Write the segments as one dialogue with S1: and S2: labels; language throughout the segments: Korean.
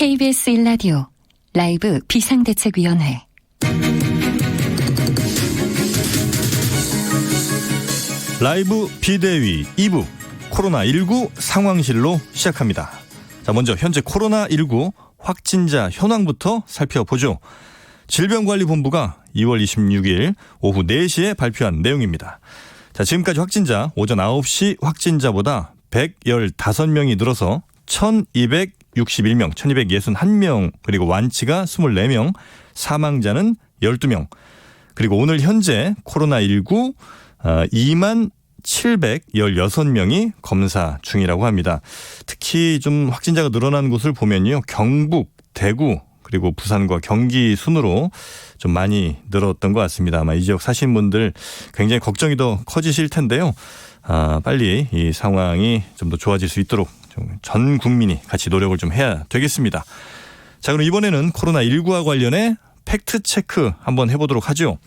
S1: KBS 1라디오 라이브 비상대책위원회
S2: 라이브 비대위 2부 코로나19 상황실로 시작합니다. 자, 먼저 현재 코로나19 확진자 현황부터 살펴보죠. 질병관리본부가 2월 26일 오후 4시에 발표한 내용입니다. 자, 지금까지 확진자 오전 9시 확진자보다 115명이 늘어서 1261명, 1261명, 그리고 완치가 24명, 사망자는 12명. 그리고 오늘 현재 코로나19 2만 716명이 검사 중이라고 합니다. 특히 좀 확진자가 늘어난 곳을 보면요. 경북, 대구, 그리고 부산과 경기 순으로 좀 많이 늘었던 것 같습니다. 아마 이 지역 사시는 분들 굉장히 걱정이 더 커지실 텐데요. 빨리 이 상황이 좀 더 좋아질 수 있도록 전 국민이 같이 노력을 좀 해야 되겠습니다. 자, 그럼 이번에는 코로나19와 관련해 팩트체크 한번 해보도록 하죠.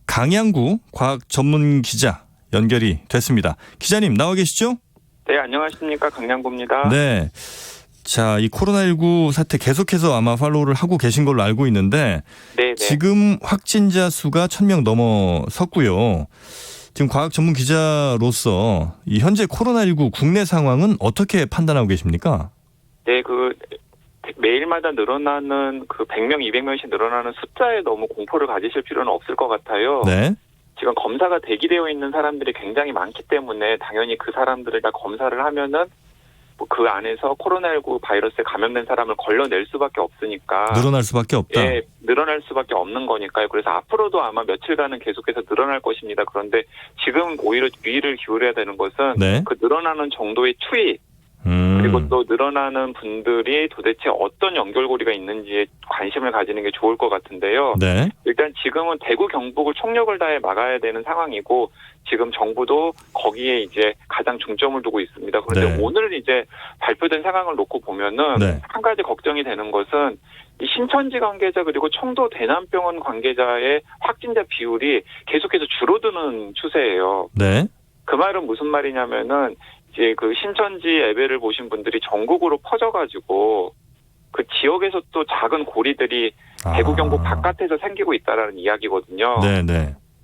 S2: 강양구 과학 전문 기자 연결이 됐습니다. 기자님 나와 계시죠?
S3: 네, 안녕하십니까. 강양구입니다.
S2: 네. 자, 이 코로나19 사태 계속해서 아마 팔로우를 하고 계신 걸로 알고 있는데
S3: 네.
S2: 지금 확진자 수가 1000명 넘어섰고요. 지금 과학 전문 기자로서 이 현재 코로나19 국내 상황은 어떻게 판단하고 계십니까?
S3: 네, 매일마다 늘어나는 100명, 200명씩 늘어나는 숫자에 너무 공포를 가지실 필요는 없을 것 같아요.
S2: 네.
S3: 지금 검사가 대기되어 있는 사람들이 굉장히 많기 때문에 당연히 그 사람들을 다 검사를 하면은 그 안에서 코로나19 바이러스에 감염된 사람을 걸러낼 수밖에 없으니까.
S2: 늘어날 수밖에 없다.
S3: 예, 늘어날 수밖에 없는 거니까요. 그래서 앞으로도 아마 며칠간은 계속해서 늘어날 것입니다. 그런데 지금 오히려 주의를 기울여야 되는 것은
S2: 네.
S3: 그 늘어나는 정도의 추이, 그리고 또 늘어나는 분들이 도대체 어떤 연결고리가 있는지에 관심을 가지는 게 좋을 것 같은데요.
S2: 네.
S3: 일단 지금은 대구, 경북을 총력을 다해 막아야 되는 상황이고 지금 정부도 거기에 이제 가장 중점을 두고 있습니다. 그런데
S2: 네.
S3: 오늘 이제 발표된 상황을 놓고 보면은
S2: 네.
S3: 한 가지 걱정이 되는 것은 이 신천지 관계자 그리고 청도 대남병원 관계자의 확진자 비율이 계속해서 줄어드는 추세예요.
S2: 네.
S3: 그 말은 무슨 말이냐면은 이제 신천지 예배를 보신 분들이 전국으로 퍼져가지고 그 지역에서 또 작은 고리들이 대구 경북 바깥에서 생기고 있다라는 이야기거든요.
S2: 네.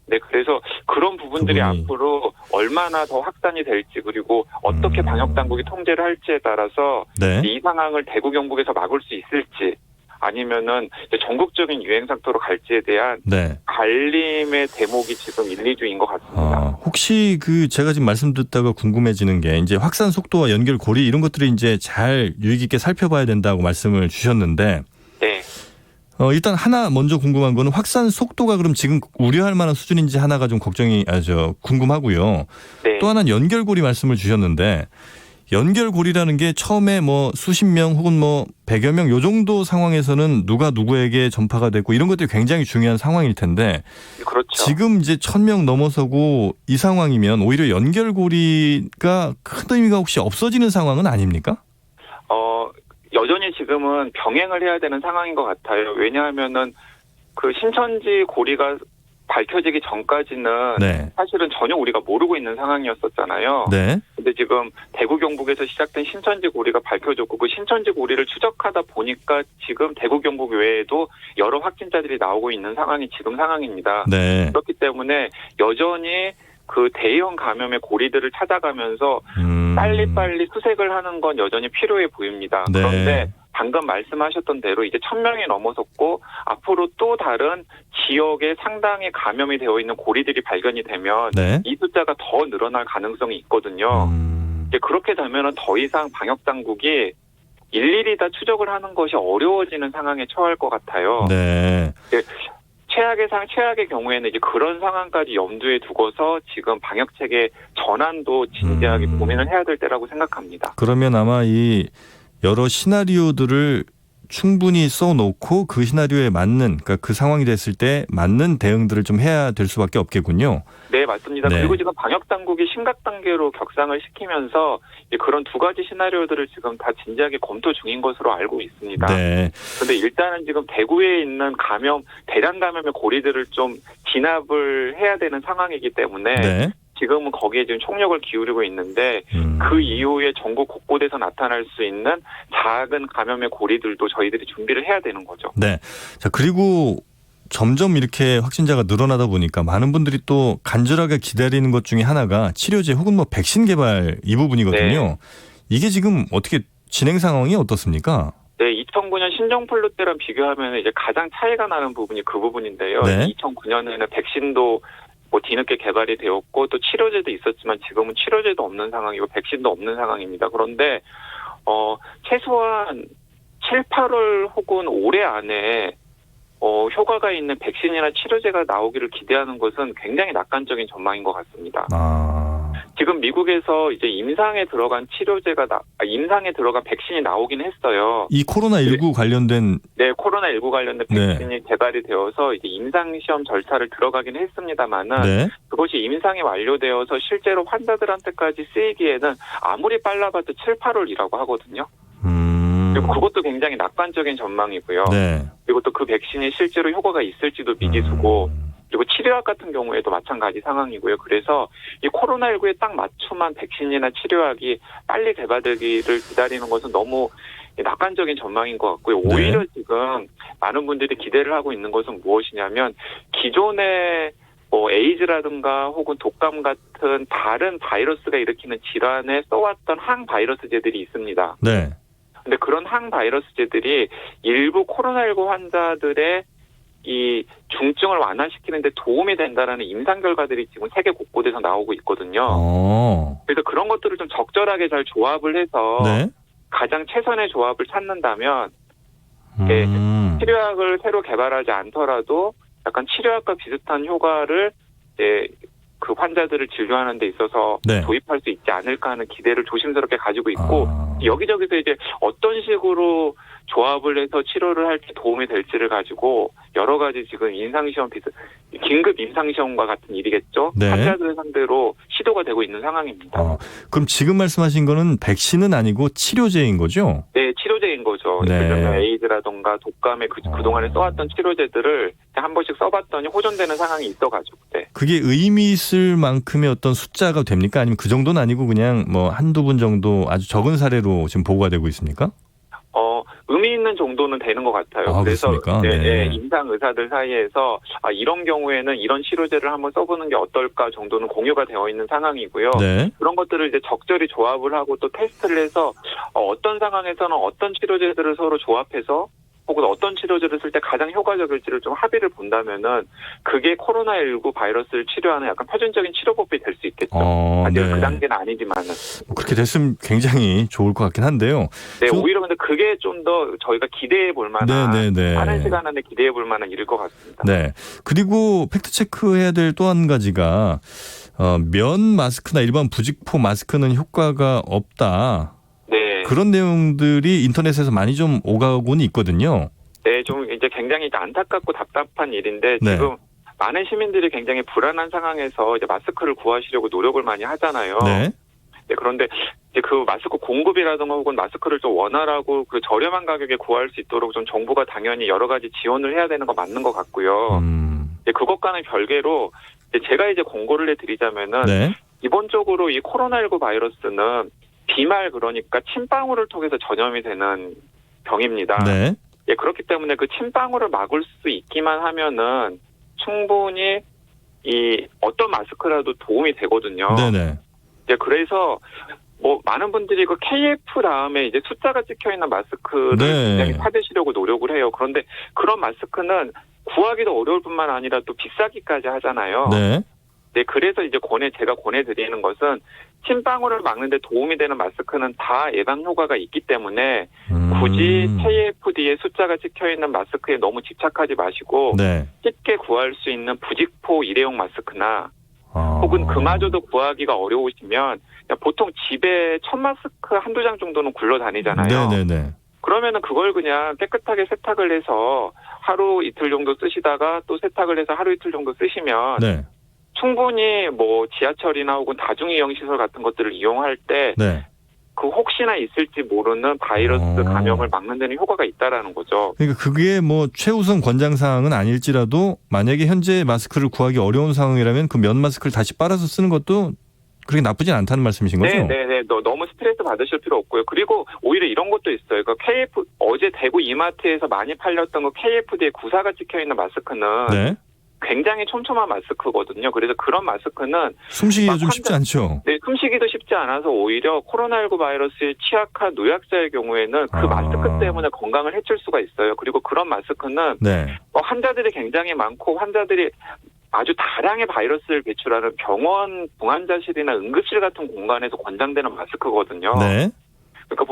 S3: 네, 그래서 그런 부분들이 앞으로 얼마나 더 확산이 될지 그리고 어떻게 방역 당국이 통제를 할지에 따라서
S2: 네.
S3: 이 상황을 대구 경북에서 막을 수 있을지 아니면은 전국적인 유행 상태로 갈지에 대한
S2: 네.
S3: 갈림의 대목이 지금 1, 2주인 것 같습니다.
S2: 혹시 제가 지금 말씀 듣다가 궁금해지는 게 이제 확산 속도와 연결 고리 이런 것들이 이제 잘 유의 깊게 살펴봐야 된다고 말씀을 주셨는데
S3: 네.
S2: 일단 하나 먼저 궁금한 거는 확산 속도가 그럼 지금 우려할 만한 수준인지 하나가 좀 궁금하고요.
S3: 네.
S2: 또 하나는 연결고리 말씀을 주셨는데 연결고리라는 게 처음에 수십 명 혹은 100여 명 요 정도 상황에서는 누가 누구에게 전파가 됐고 이런 것들이 굉장히 중요한 상황일 텐데
S3: 그렇죠.
S2: 지금 이제 1000명 넘어서고 이 상황이면 오히려 연결고리가 큰 의미가 혹시 없어지는 상황은 아닙니까?
S3: 여전히 지금은 병행을 해야 되는 상황인 것 같아요. 왜냐하면은 신천지 고리가 밝혀지기 전까지는
S2: 네.
S3: 사실은 전혀 우리가 모르고 있는 상황이었었잖아요.
S2: 네.
S3: 근데 지금 대구 경북에서 시작된 신천지 고리가 밝혀졌고 그 신천지 고리를 추적하다 보니까 지금 대구 경북 외에도 여러 확진자들이 나오고 있는 상황이 지금 상황입니다.
S2: 네.
S3: 그렇기 때문에 여전히 대형 감염의 고리들을 찾아가면서 빨리빨리 수색을 하는 건 여전히 필요해 보입니다.
S2: 네.
S3: 그런데 방금 말씀하셨던 대로 이제 1000명이 넘어섰고 앞으로 또 다른 지역에 상당히 감염이 되어 있는 고리들이 발견이 되면
S2: 네.
S3: 이 숫자가 더 늘어날 가능성이 있거든요. 이제 그렇게 되면 더 이상 방역 당국이 일일이 다 추적을 하는 것이 어려워지는 상황에 처할 것 같아요.
S2: 네.
S3: 최악의 경우에는 이제 그런 상황까지 염두에 두고서 지금 방역 체계 전환도 진지하게 고민을 해야 될 때라고 생각합니다.
S2: 그러면 아마 이 여러 시나리오들을 충분히 써놓고 그 시나리오에 맞는 그러니까 그 상황이 됐을 때 맞는 대응들을 좀 해야 될 수밖에 없겠군요.
S3: 네, 맞습니다.
S2: 네.
S3: 그리고 지금 방역 당국이 심각 단계로 격상을 시키면서 그런 두 가지 시나리오들을 지금 다 진지하게 검토 중인 것으로 알고 있습니다.
S2: 네.
S3: 그런데 일단은 지금 대구에 있는 대량 감염의 고리들을 좀 진압을 해야 되는 상황이기 때문에
S2: 네.
S3: 지금은 거기에 지금 총력을 기울이고 있는데 그 이후에 전국 곳곳에서 나타날 수 있는 작은 감염의 고리들도 저희들이 준비를 해야 되는 거죠.
S2: 네. 자, 그리고 점점 이렇게 확진자가 늘어나다 보니까 많은 분들이 또 간절하게 기다리는 것 중에 하나가 치료제 혹은 뭐 백신 개발 이 부분이거든요.
S3: 네.
S2: 이게 지금 어떻게 진행 상황이 어떻습니까?
S3: 네, 2009년 신종플루 때랑 비교하면 이제 가장 차이가 나는 부분이 그 부분인데요.
S2: 네.
S3: 2009년에는 백신도 뭐 뒤늦게 개발이 되었고 또 치료제도 있었지만 지금은 치료제도 없는 상황이고 백신도 없는 상황입니다. 그런데 최소한 7, 8월 혹은 올해 안에 효과가 있는 백신이나 치료제가 나오기를 기대하는 것은 굉장히 낙관적인 전망인 것 같습니다. 지금 미국에서 이제 임상에 들어간 임상에 들어간 백신이 나오긴 했어요.
S2: 이 코로나19 관련된
S3: 네, 코로나19 관련된 백신이 개발이 되어서 이제 임상 시험 절차를 들어가긴 했습니다만은
S2: 네.
S3: 그것이 임상이 완료되어서 실제로 환자들한테까지 쓰이기에는 아무리 빨라봐도 7, 8월이라고 하거든요. 그리고 그것도 굉장히 낙관적인 전망이고요.
S2: 네.
S3: 그리고 또 그 백신이 실제로 효과가 있을지도 미지수고 그리고 치료약 같은 경우에도 마찬가지 상황이고요. 그래서 이 코로나19에 딱 맞춤한 백신이나 치료약이 빨리 개발되기를 기다리는 것은 너무 낙관적인 전망인 것 같고요. 오히려
S2: 네.
S3: 지금 많은 분들이 기대를 하고 있는 것은 무엇이냐면 기존의 에이즈라든가 혹은 독감 같은 다른 바이러스가 일으키는 질환에 써왔던 항바이러스제들이 있습니다.
S2: 네.
S3: 근데 그런 항바이러스제들이 일부 코로나19 환자들의 이 중증을 완화시키는 데 도움이 된다라는 임상 결과들이 지금 세계 곳곳에서 나오고 있거든요. 그래서 그런 것들을 좀 적절하게 잘 조합을 해서
S2: 네.
S3: 가장 최선의 조합을 찾는다면 치료약을 새로 개발하지 않더라도 약간 치료약과 비슷한 효과를 이제 그 환자들을 진료하는 데 있어서
S2: 네.
S3: 도입할 수 있지 않을까 하는 기대를 조심스럽게 가지고 있고 여기저기서 이제 어떤 식으로 조합을 해서 치료를 할 때 도움이 될지를 가지고 여러 가지 지금 임상시험 긴급 임상시험과 같은 일이겠죠.
S2: 네.
S3: 환자들 상대로 시도가 되고 있는 상황입니다.
S2: 그럼 지금 말씀하신 거는 백신은 아니고 치료제인 거죠?
S3: 네, 치료제인 거죠.
S2: 네.
S3: 에이즈라던가 독감에 그동안에 써왔던 치료제들을 한 번씩 써봤더니 호전되는 상황이 있어가지고. 네.
S2: 그게 의미 있을 만큼의 어떤 숫자가 됩니까? 아니면 그 정도는 아니고 그냥 뭐 한두 분 정도 아주 적은 사례로 지금 보고가 되고 있습니까?
S3: 의미 있는 정도는 되는 것 같아요. 그래서 임상 의사들 사이에서 이런 경우에는 이런 치료제를 한번 써보는 게 어떨까 정도는 공유가 되어 있는 상황이고요.
S2: 네.
S3: 그런 것들을 이제 적절히 조합을 하고 또 테스트를 해서 어떤 상황에서는 어떤 치료제들을 서로 조합해서 혹은 어떤 치료제를 쓸 때 가장 효과적일지를 좀 합의를 본다면은 그게 코로나19 바이러스를 치료하는 약간 표준적인 치료법이 될 수 있겠죠. 아직
S2: 네.
S3: 그 단계는 아니지만은.
S2: 그렇게 됐으면 굉장히 좋을 것 같긴 한데요.
S3: 네, 오히려 근데 그게 좀 더 저희가 기대해 볼 만한 빠른 시간 안에 기대해 볼 만한 일일 것 같습니다.
S2: 네. 그리고 팩트 체크해야 될 또 한 가지가 면 마스크나 일반 부직포 마스크는 효과가 없다.
S3: 네.
S2: 그런 내용들이 인터넷에서 많이 좀 오가고는 있거든요.
S3: 네, 좀 이제 굉장히 안타깝고 답답한 일인데 지금 많은 시민들이 굉장히 불안한 상황에서 이제 마스크를 구하시려고 노력을 많이 하잖아요.
S2: 네.
S3: 네, 그런데 이제 그 마스크 공급이라든가 혹은 마스크를 좀 원활하고 그 저렴한 가격에 구할 수 있도록 좀 정부가 당연히 여러 가지 지원을 해야 되는 거 맞는 것 같고요. 이제 그것과는 별개로 제가 이제 공고를 해드리자면은 기본적으로 이 코로나19 바이러스는 비말 그러니까 침방울을 통해서 전염이 되는 병입니다.
S2: 네.
S3: 예, 그렇기 때문에 그 침방울을 막을 수 있기만 하면은 충분히 이 어떤 마스크라도 도움이 되거든요.
S2: 네네.
S3: 예, 그래서 뭐 많은 분들이 그 KF 다음에 이제 숫자가 찍혀 있는 마스크를 굉장히 찾으시려고 노력을 해요. 그런데 그런 마스크는 구하기도 어려울 뿐만 아니라 또 비싸기까지 하잖아요. 네, 그래서 이제 제가 권해드리는 것은 침방울을 막는데 도움이 되는 마스크는 다 예방 효과가 있기 때문에 굳이 KFD에 숫자가 찍혀있는 마스크에 너무 집착하지 마시고 쉽게 구할 수 있는 부직포 일회용 마스크나 혹은 그마저도 구하기가 어려우시면 보통 집에 천 마스크 한두 장 정도는 굴러다니잖아요. 그러면은 그걸 그냥 깨끗하게 세탁을 해서 하루 이틀 정도 쓰시다가 또 세탁을 해서 하루 이틀 정도 쓰시면 충분히 뭐 지하철이나 혹은 다중이용 시설 같은 것들을 이용할 때 그 혹시나 있을지 모르는 바이러스 감염을 막는 데는 효과가 있다라는 거죠.
S2: 그러니까 그게 뭐 최우선 권장 사항은 아닐지라도 만약에 현재 마스크를 구하기 어려운 상황이라면 그 면 마스크를 다시 빨아서 쓰는 것도 그렇게 나쁘진 않다는 말씀이신 거죠?
S3: 네. 너무 스트레스 받으실 필요 없고요. 그리고 오히려 이런 것도 있어요. 그러니까 어제 대구 이마트에서 많이 팔렸던 거 KFD에 구사가 찍혀 있는 마스크는
S2: 네.
S3: 굉장히 촘촘한 마스크거든요. 그래서 그런 마스크는
S2: 숨쉬기가 좀 쉽지 않죠.
S3: 네, 숨쉬기도 쉽지 않아서 오히려 코로나19 바이러스에 취약한 노약자의 경우에는 그 마스크 때문에 건강을 해칠 수가 있어요. 그리고 그런 마스크는
S2: 네.
S3: 환자들이 굉장히 많고 환자들이 아주 다량의 바이러스를 배출하는 병원 봉환자실이나 응급실 같은 공간에서 권장되는 마스크거든요.
S2: 네.
S3: 그러니까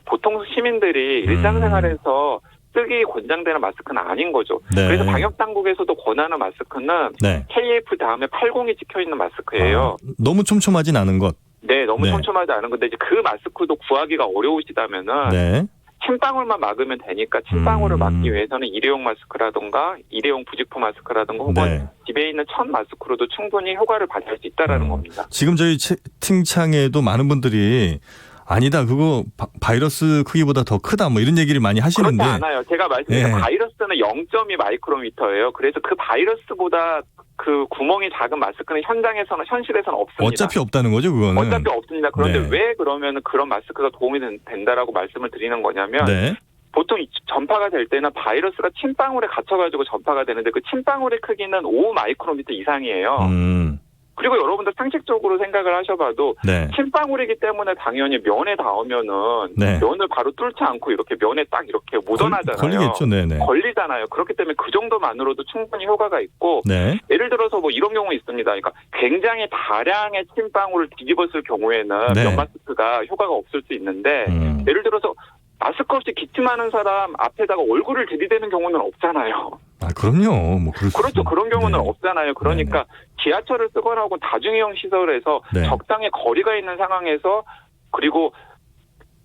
S3: 보통 시민들이 일상생활에서 쓰기 권장되는 마스크는 아닌 거죠.
S2: 네.
S3: 그래서 방역당국에서도 권하는 마스크는
S2: 네.
S3: KF 다음에 80이 찍혀있는 마스크예요.
S2: 너무 촘촘하진 않은 것.
S3: 네, 너무
S2: 네.
S3: 촘촘하지 않은 건데 이제 그 마스크도 구하기가 어려우시다면은
S2: 네.
S3: 침방울만 막으면 되니까 침방울을 막기 위해서는 일회용 마스크라든가 일회용 부직포 마스크라든가 혹은
S2: 네.
S3: 집에 있는 천 마스크로도 충분히 효과를 발휘할 수 있다라는 겁니다.
S2: 지금 저희 채팅창에도 많은 분들이 아니다, 그거 바이러스 크기보다 더 크다, 뭐 이런 얘기를 많이 하시는데.
S3: 그렇지 않아요. 제가 말씀드린
S2: 네.
S3: 바이러스는 0.2 마이크로미터예요. 그래서 그 바이러스보다 그 구멍이 작은 마스크는 현실에서는 없습니다.
S2: 어차피 없다는 거죠, 그거는.
S3: 어차피 없습니다. 그런데
S2: 네.
S3: 왜 그러면 그런 마스크가 도움이 된다라고 말씀을 드리는 거냐면
S2: 네.
S3: 보통 전파가 될 때는 바이러스가 침방울에 갇혀가지고 전파가 되는데 그 침방울의 크기는 5 마이크로미터 이상이에요. 그리고 여러분들 상식적으로 생각을 하셔봐도
S2: 네.
S3: 침방울이기 때문에 당연히 면에 닿으면은
S2: 네.
S3: 면을 바로 뚫지 않고 이렇게 면에 딱 이렇게 묻어나잖아요.
S2: 걸리겠죠, 네네.
S3: 걸리잖아요. 그렇기 때문에 그 정도만으로도 충분히 효과가 있고
S2: 네.
S3: 예를 들어서 뭐 이런 경우 있습니다. 그러니까 굉장히 다량의 침방울을 뒤집었을 경우에는
S2: 네.
S3: 면 마스크가 효과가 없을 수 있는데 예를 들어서 마스크 없이 기침하는 사람 앞에다가 얼굴을 들이대는 경우는 없잖아요.
S2: 아, 그럼요. 뭐
S3: 그렇죠. 그런 경우는
S2: 네.
S3: 없잖아요. 그러니까 지하철을 쓰거나 혹은 다중이용 시설에서
S2: 네.
S3: 적당히 거리가 있는 상황에서 그리고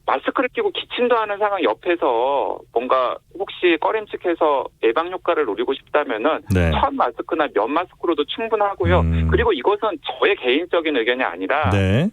S3: 마스크를 끼고 기침도 하는 상황 옆에서 뭔가 혹시 꺼림칙해서 예방 효과를 노리고 싶다면은
S2: 네.
S3: 천 마스크나 면 마스크로도 충분하고요. 그리고 이것은 저의 개인적인 의견이 아니라
S2: 네.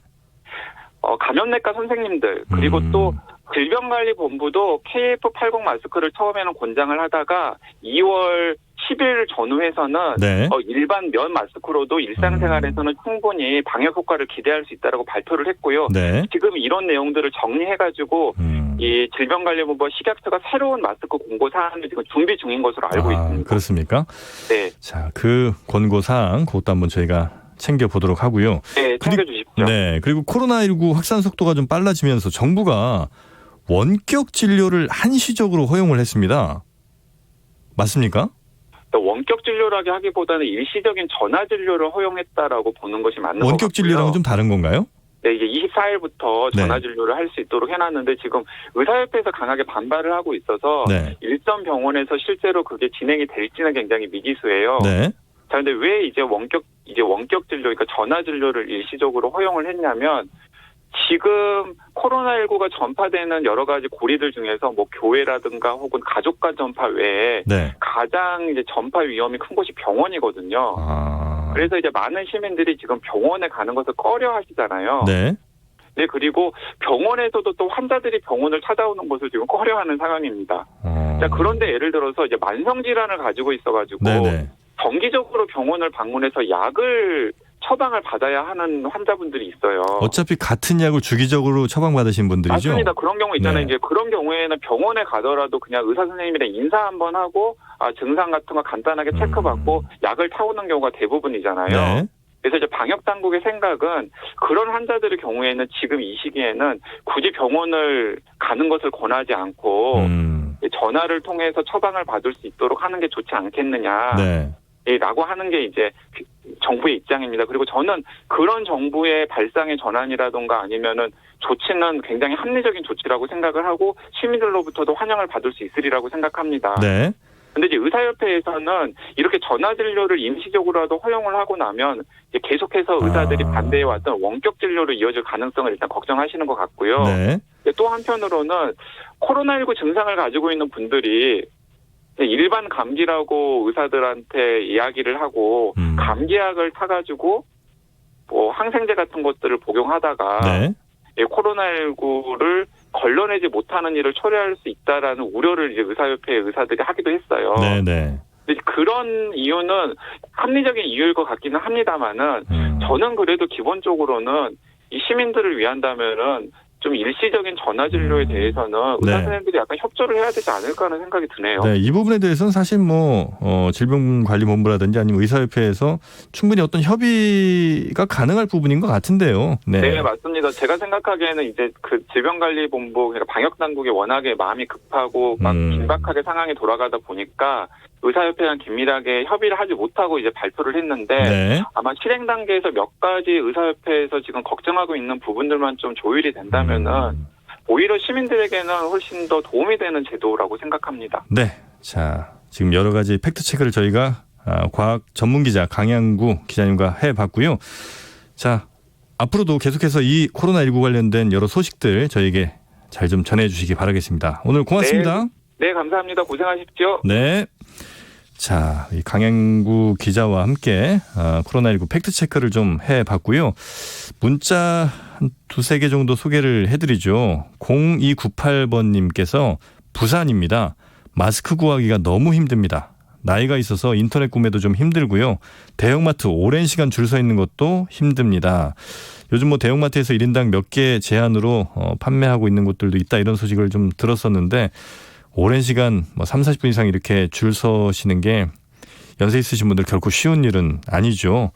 S3: 감염내과 선생님들 그리고 또 질병관리본부도 KF80 마스크를 처음에는 권장을 하다가 2월 10일 전후해서는
S2: 네.
S3: 일반 면 마스크로도 일상생활에서는 충분히 방역 효과를 기대할 수 있다고 발표를 했고요.
S2: 네.
S3: 지금 이런 내용들을 정리해가지고 이 질병관리본부와 식약처가 새로운 마스크 공고 사항을 지금 준비 중인 것으로 알고 있습니다.
S2: 그렇습니까?
S3: 네.
S2: 자, 그 권고 사항 그것도 한번 저희가 챙겨보도록 하고요.
S3: 네, 챙겨주십시오.
S2: 네. 그리고 코로나19 확산 속도가 좀 빨라지면서 정부가 원격 진료를 한시적으로 허용을 했습니다. 맞습니까?
S3: 원격 진료라고 하기보다는 일시적인 전화 진료를 허용했다라고 보는 것이 맞는 것 같고요.
S2: 원격 진료랑은 좀 다른 건가요?
S3: 네, 이제 24일부터 전화
S2: 네.
S3: 진료를 할 수 있도록 해놨는데 지금 의사협회에서 강하게 반발을 하고 있어서
S2: 네.
S3: 일선 병원에서 실제로 그게 진행이 될지는 굉장히 미지수예요.
S2: 네.
S3: 자, 근데 왜 이제 원격 진료, 그러니까 전화 진료를 일시적으로 허용을 했냐면 지금 코로나19가 전파되는 여러 가지 고리들 중에서 뭐 교회라든가 혹은 가족 간 전파 외에
S2: 네.
S3: 가장 이제 전파 위험이 큰 곳이 병원이거든요. 그래서 이제 많은 시민들이 지금 병원에 가는 것을 꺼려 하시잖아요.
S2: 네.
S3: 네, 그리고 병원에서도 또 환자들이 병원을 찾아오는 것을 지금 꺼려하는 상황입니다. 자, 그런데 예를 들어서 이제 만성 질환을 가지고 있어가지고
S2: 네네.
S3: 정기적으로 병원을 방문해서 약을 처방을 받아야 하는 환자분들이 있어요.
S2: 어차피 같은 약을 주기적으로 처방받으신 분들이죠?
S3: 맞습니다. 그런 경우 있잖아요.
S2: 네.
S3: 이제 그런 경우에는 병원에 가더라도 그냥 의사 선생님이랑 인사 한번 하고 증상 같은 거 간단하게 체크받고 약을 타오는 경우가 대부분이잖아요.
S2: 네.
S3: 그래서 이제 방역 당국의 생각은 그런 환자들의 경우에는 지금 이 시기에는 굳이 병원을 가는 것을 권하지 않고 전화를 통해서 처방을 받을 수 있도록 하는 게 좋지 않겠느냐.
S2: 네.
S3: 라고 하는 게 이제 정부의 입장입니다. 그리고 저는 그런 정부의 발상의 전환이라든가 아니면은 조치는 굉장히 합리적인 조치라고 생각을 하고 시민들로부터도 환영을 받을 수 있으리라고 생각합니다.
S2: 네.
S3: 근데 이제 의사협회에서는 이렇게 전화 진료를 임시적으로라도 허용을 하고 나면 이제 계속해서 의사들이 반대해 왔던 원격 진료로 이어질 가능성을 일단 걱정하시는 것 같고요.
S2: 네.
S3: 또 한편으로는 코로나19 증상을 가지고 있는 분들이 일반 감기라고 의사들한테 이야기를 하고 감기약을 타가지고 뭐 항생제 같은 것들을 복용하다가
S2: 네.
S3: 코로나19를 걸러내지 못하는 일을 초래할 수 있다라는 우려를 이제 의사협회 의사들이 하기도 했어요.
S2: 네네.
S3: 근데 그런 이유는 합리적인 이유일 것 같기는 합니다만은 저는 그래도 기본적으로는 이 시민들을 위한다면은 좀 일시적인 전화진료에 대해서는 의사 선생님들이 약간 협조를 해야 되지 않을까 하는 생각이 드네요.
S2: 네, 이 부분에 대해서는 사실 질병관리본부라든지 아니면 의사협회에서 충분히 어떤 협의가 가능할 부분인 것 같은데요.
S3: 네, 맞습니다. 제가 생각하기에는 이제 그 질병관리본부, 그러니까 방역당국이 워낙에 마음이 급하고 막 긴박하게 상황이 돌아가다 보니까 의사협회랑 긴밀하게 협의를 하지 못하고 이제 발표를 했는데 아마 실행 단계에서 몇 가지 의사협회에서 지금 걱정하고 있는 부분들만 좀 조율이 된다면은 오히려 시민들에게는 훨씬 더 도움이 되는 제도라고 생각합니다.
S2: 네, 자 지금 여러 가지 팩트 체크를 저희가 과학 전문 기자 강양구 기자님과 해봤고요. 자 앞으로도 계속해서 이 코로나19 관련된 여러 소식들 저희에게 잘 좀 전해주시기 바라겠습니다. 오늘 고맙습니다.
S3: 네, 감사합니다. 고생하십시오.
S2: 네. 자, 이 강양구 기자와 함께 코로나19 팩트체크를 좀 해봤고요. 문자 한 두세 개 정도 소개를 해드리죠. 0298번님께서 부산입니다. 마스크 구하기가 너무 힘듭니다. 나이가 있어서 인터넷 구매도 좀 힘들고요. 대형마트 오랜 시간 줄 서 있는 것도 힘듭니다. 요즘 대형마트에서 1인당 몇 개 제한으로 판매하고 있는 곳들도 있다 이런 소식을 좀 들었었는데 오랜 시간 3, 40분 이상 이렇게 줄 서시는 게 연세 있으신 분들 결코 쉬운 일은 아니죠.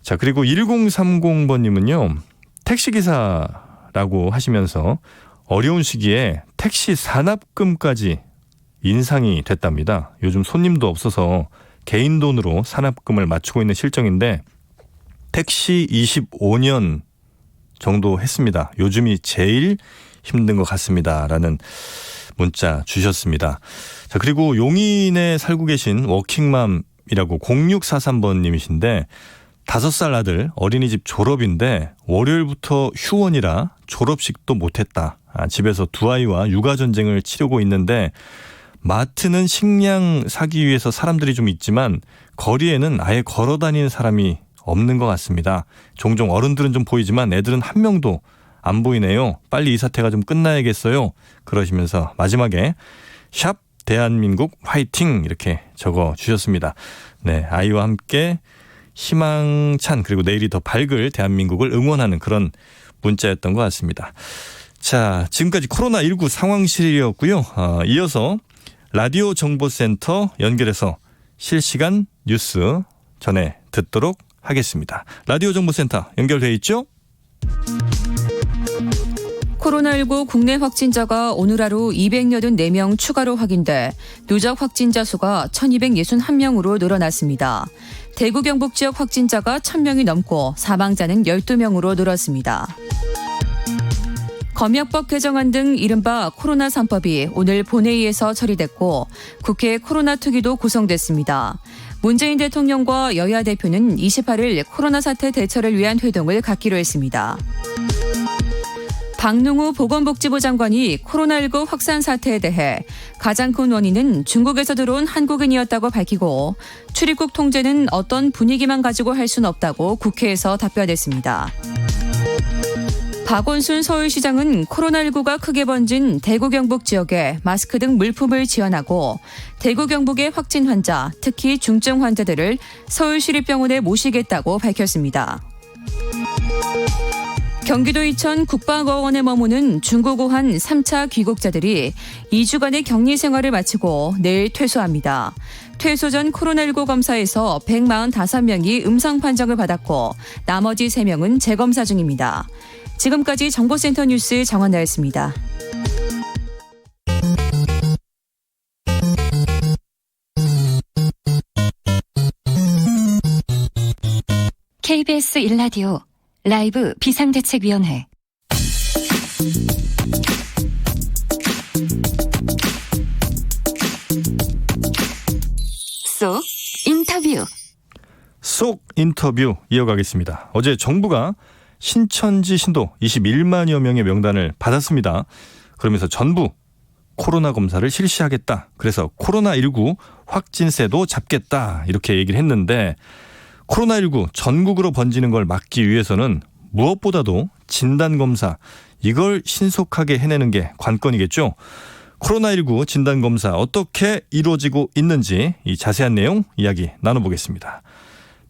S2: 자, 그리고 1030번님은요. 택시기사라고 하시면서 어려운 시기에 택시 산납금까지 인상이 됐답니다. 요즘 손님도 없어서 개인 돈으로 산납금을 맞추고 있는 실정인데 택시 25년 정도 했습니다. 요즘이 제일 힘든 것 같습니다. 라는 문자 주셨습니다. 자, 그리고 용인에 살고 계신 워킹맘이라고 0643번님이신데 5살 아들 어린이집 졸업인데 월요일부터 휴원이라 졸업식도 못했다. 집에서 두 아이와 육아전쟁을 치르고 있는데 마트는 식량 사기 위해서 사람들이 좀 있지만 거리에는 아예 걸어다니는 사람이 없는 것 같습니다. 종종 어른들은 좀 보이지만 애들은 한 명도 안 보이네요. 빨리 이 사태가 좀 끝나야겠어요. 그러시면서 마지막에 샵 대한민국 화이팅 이렇게 적어 주셨습니다. 네, 아이와 함께 희망찬 그리고 내일이 더 밝을 대한민국을 응원하는 그런 문자였던 것 같습니다. 자, 지금까지 코로나19 상황실이었고요. 이어서 라디오 정보센터 연결해서 실시간 뉴스 전해 듣도록 하겠습니다. 라디오 정보센터 연결돼 있죠?
S4: 코로나19 국내 확진자가 오늘 하루 284명 추가로 확인돼 누적 확진자 수가 1261명으로 늘어났습니다. 대구 경북 지역 확진자가 1000명이 넘고 사망자는 12명으로 늘었습니다. 검역법 개정안 등 이른바 코로나 3법이 오늘 본회의에서 처리됐고 국회 코로나 특위도 구성됐습니다. 문재인 대통령과 여야 대표는 28일 코로나 사태 대처를 위한 회동을 갖기로 했습니다. 박능우 보건복지부 장관이 코로나19 확산 사태에 대해 가장 큰 원인은 중국에서 들어온 한국인이었다고 밝히고 출입국 통제는 어떤 분위기만 가지고 할 수는 없다고 국회에서 답변했습니다. 박원순 서울시장은 코로나19가 크게 번진 대구 경북 지역에 마스크 등 물품을 지원하고 대구 경북의 확진 환자, 특히 중증 환자들을 서울시립병원에 모시겠다고 밝혔습니다. 경기도 이천 국방어원에 머무는 중국 우한 3차 귀국자들이 2주간의 격리 생활을 마치고 내일 퇴소합니다. 퇴소 전 코로나19 검사에서 145명이 음성 판정을 받았고 나머지 3명은 재검사 중입니다. 지금까지 정보센터 뉴스 정원나였습니다.
S1: KBS 1라디오 라이브 비상대책위원회 쏙 인터뷰
S2: 쏙 인터뷰 이어가겠습니다. 어제 정부가 신천지 신도 21만여 명의 명단을 받았습니다. 그러면서 전부 코로나 검사를 실시하겠다. 그래서 코로나19 확진세도 잡겠다. 이렇게 얘기를 했는데 코로나19 전국으로 번지는 걸 막기 위해서는 무엇보다도 진단검사 이걸 신속하게 해내는 게 관건이겠죠. 코로나19 진단검사 어떻게 이루어지고 있는지 이 자세한 내용 이야기 나눠보겠습니다.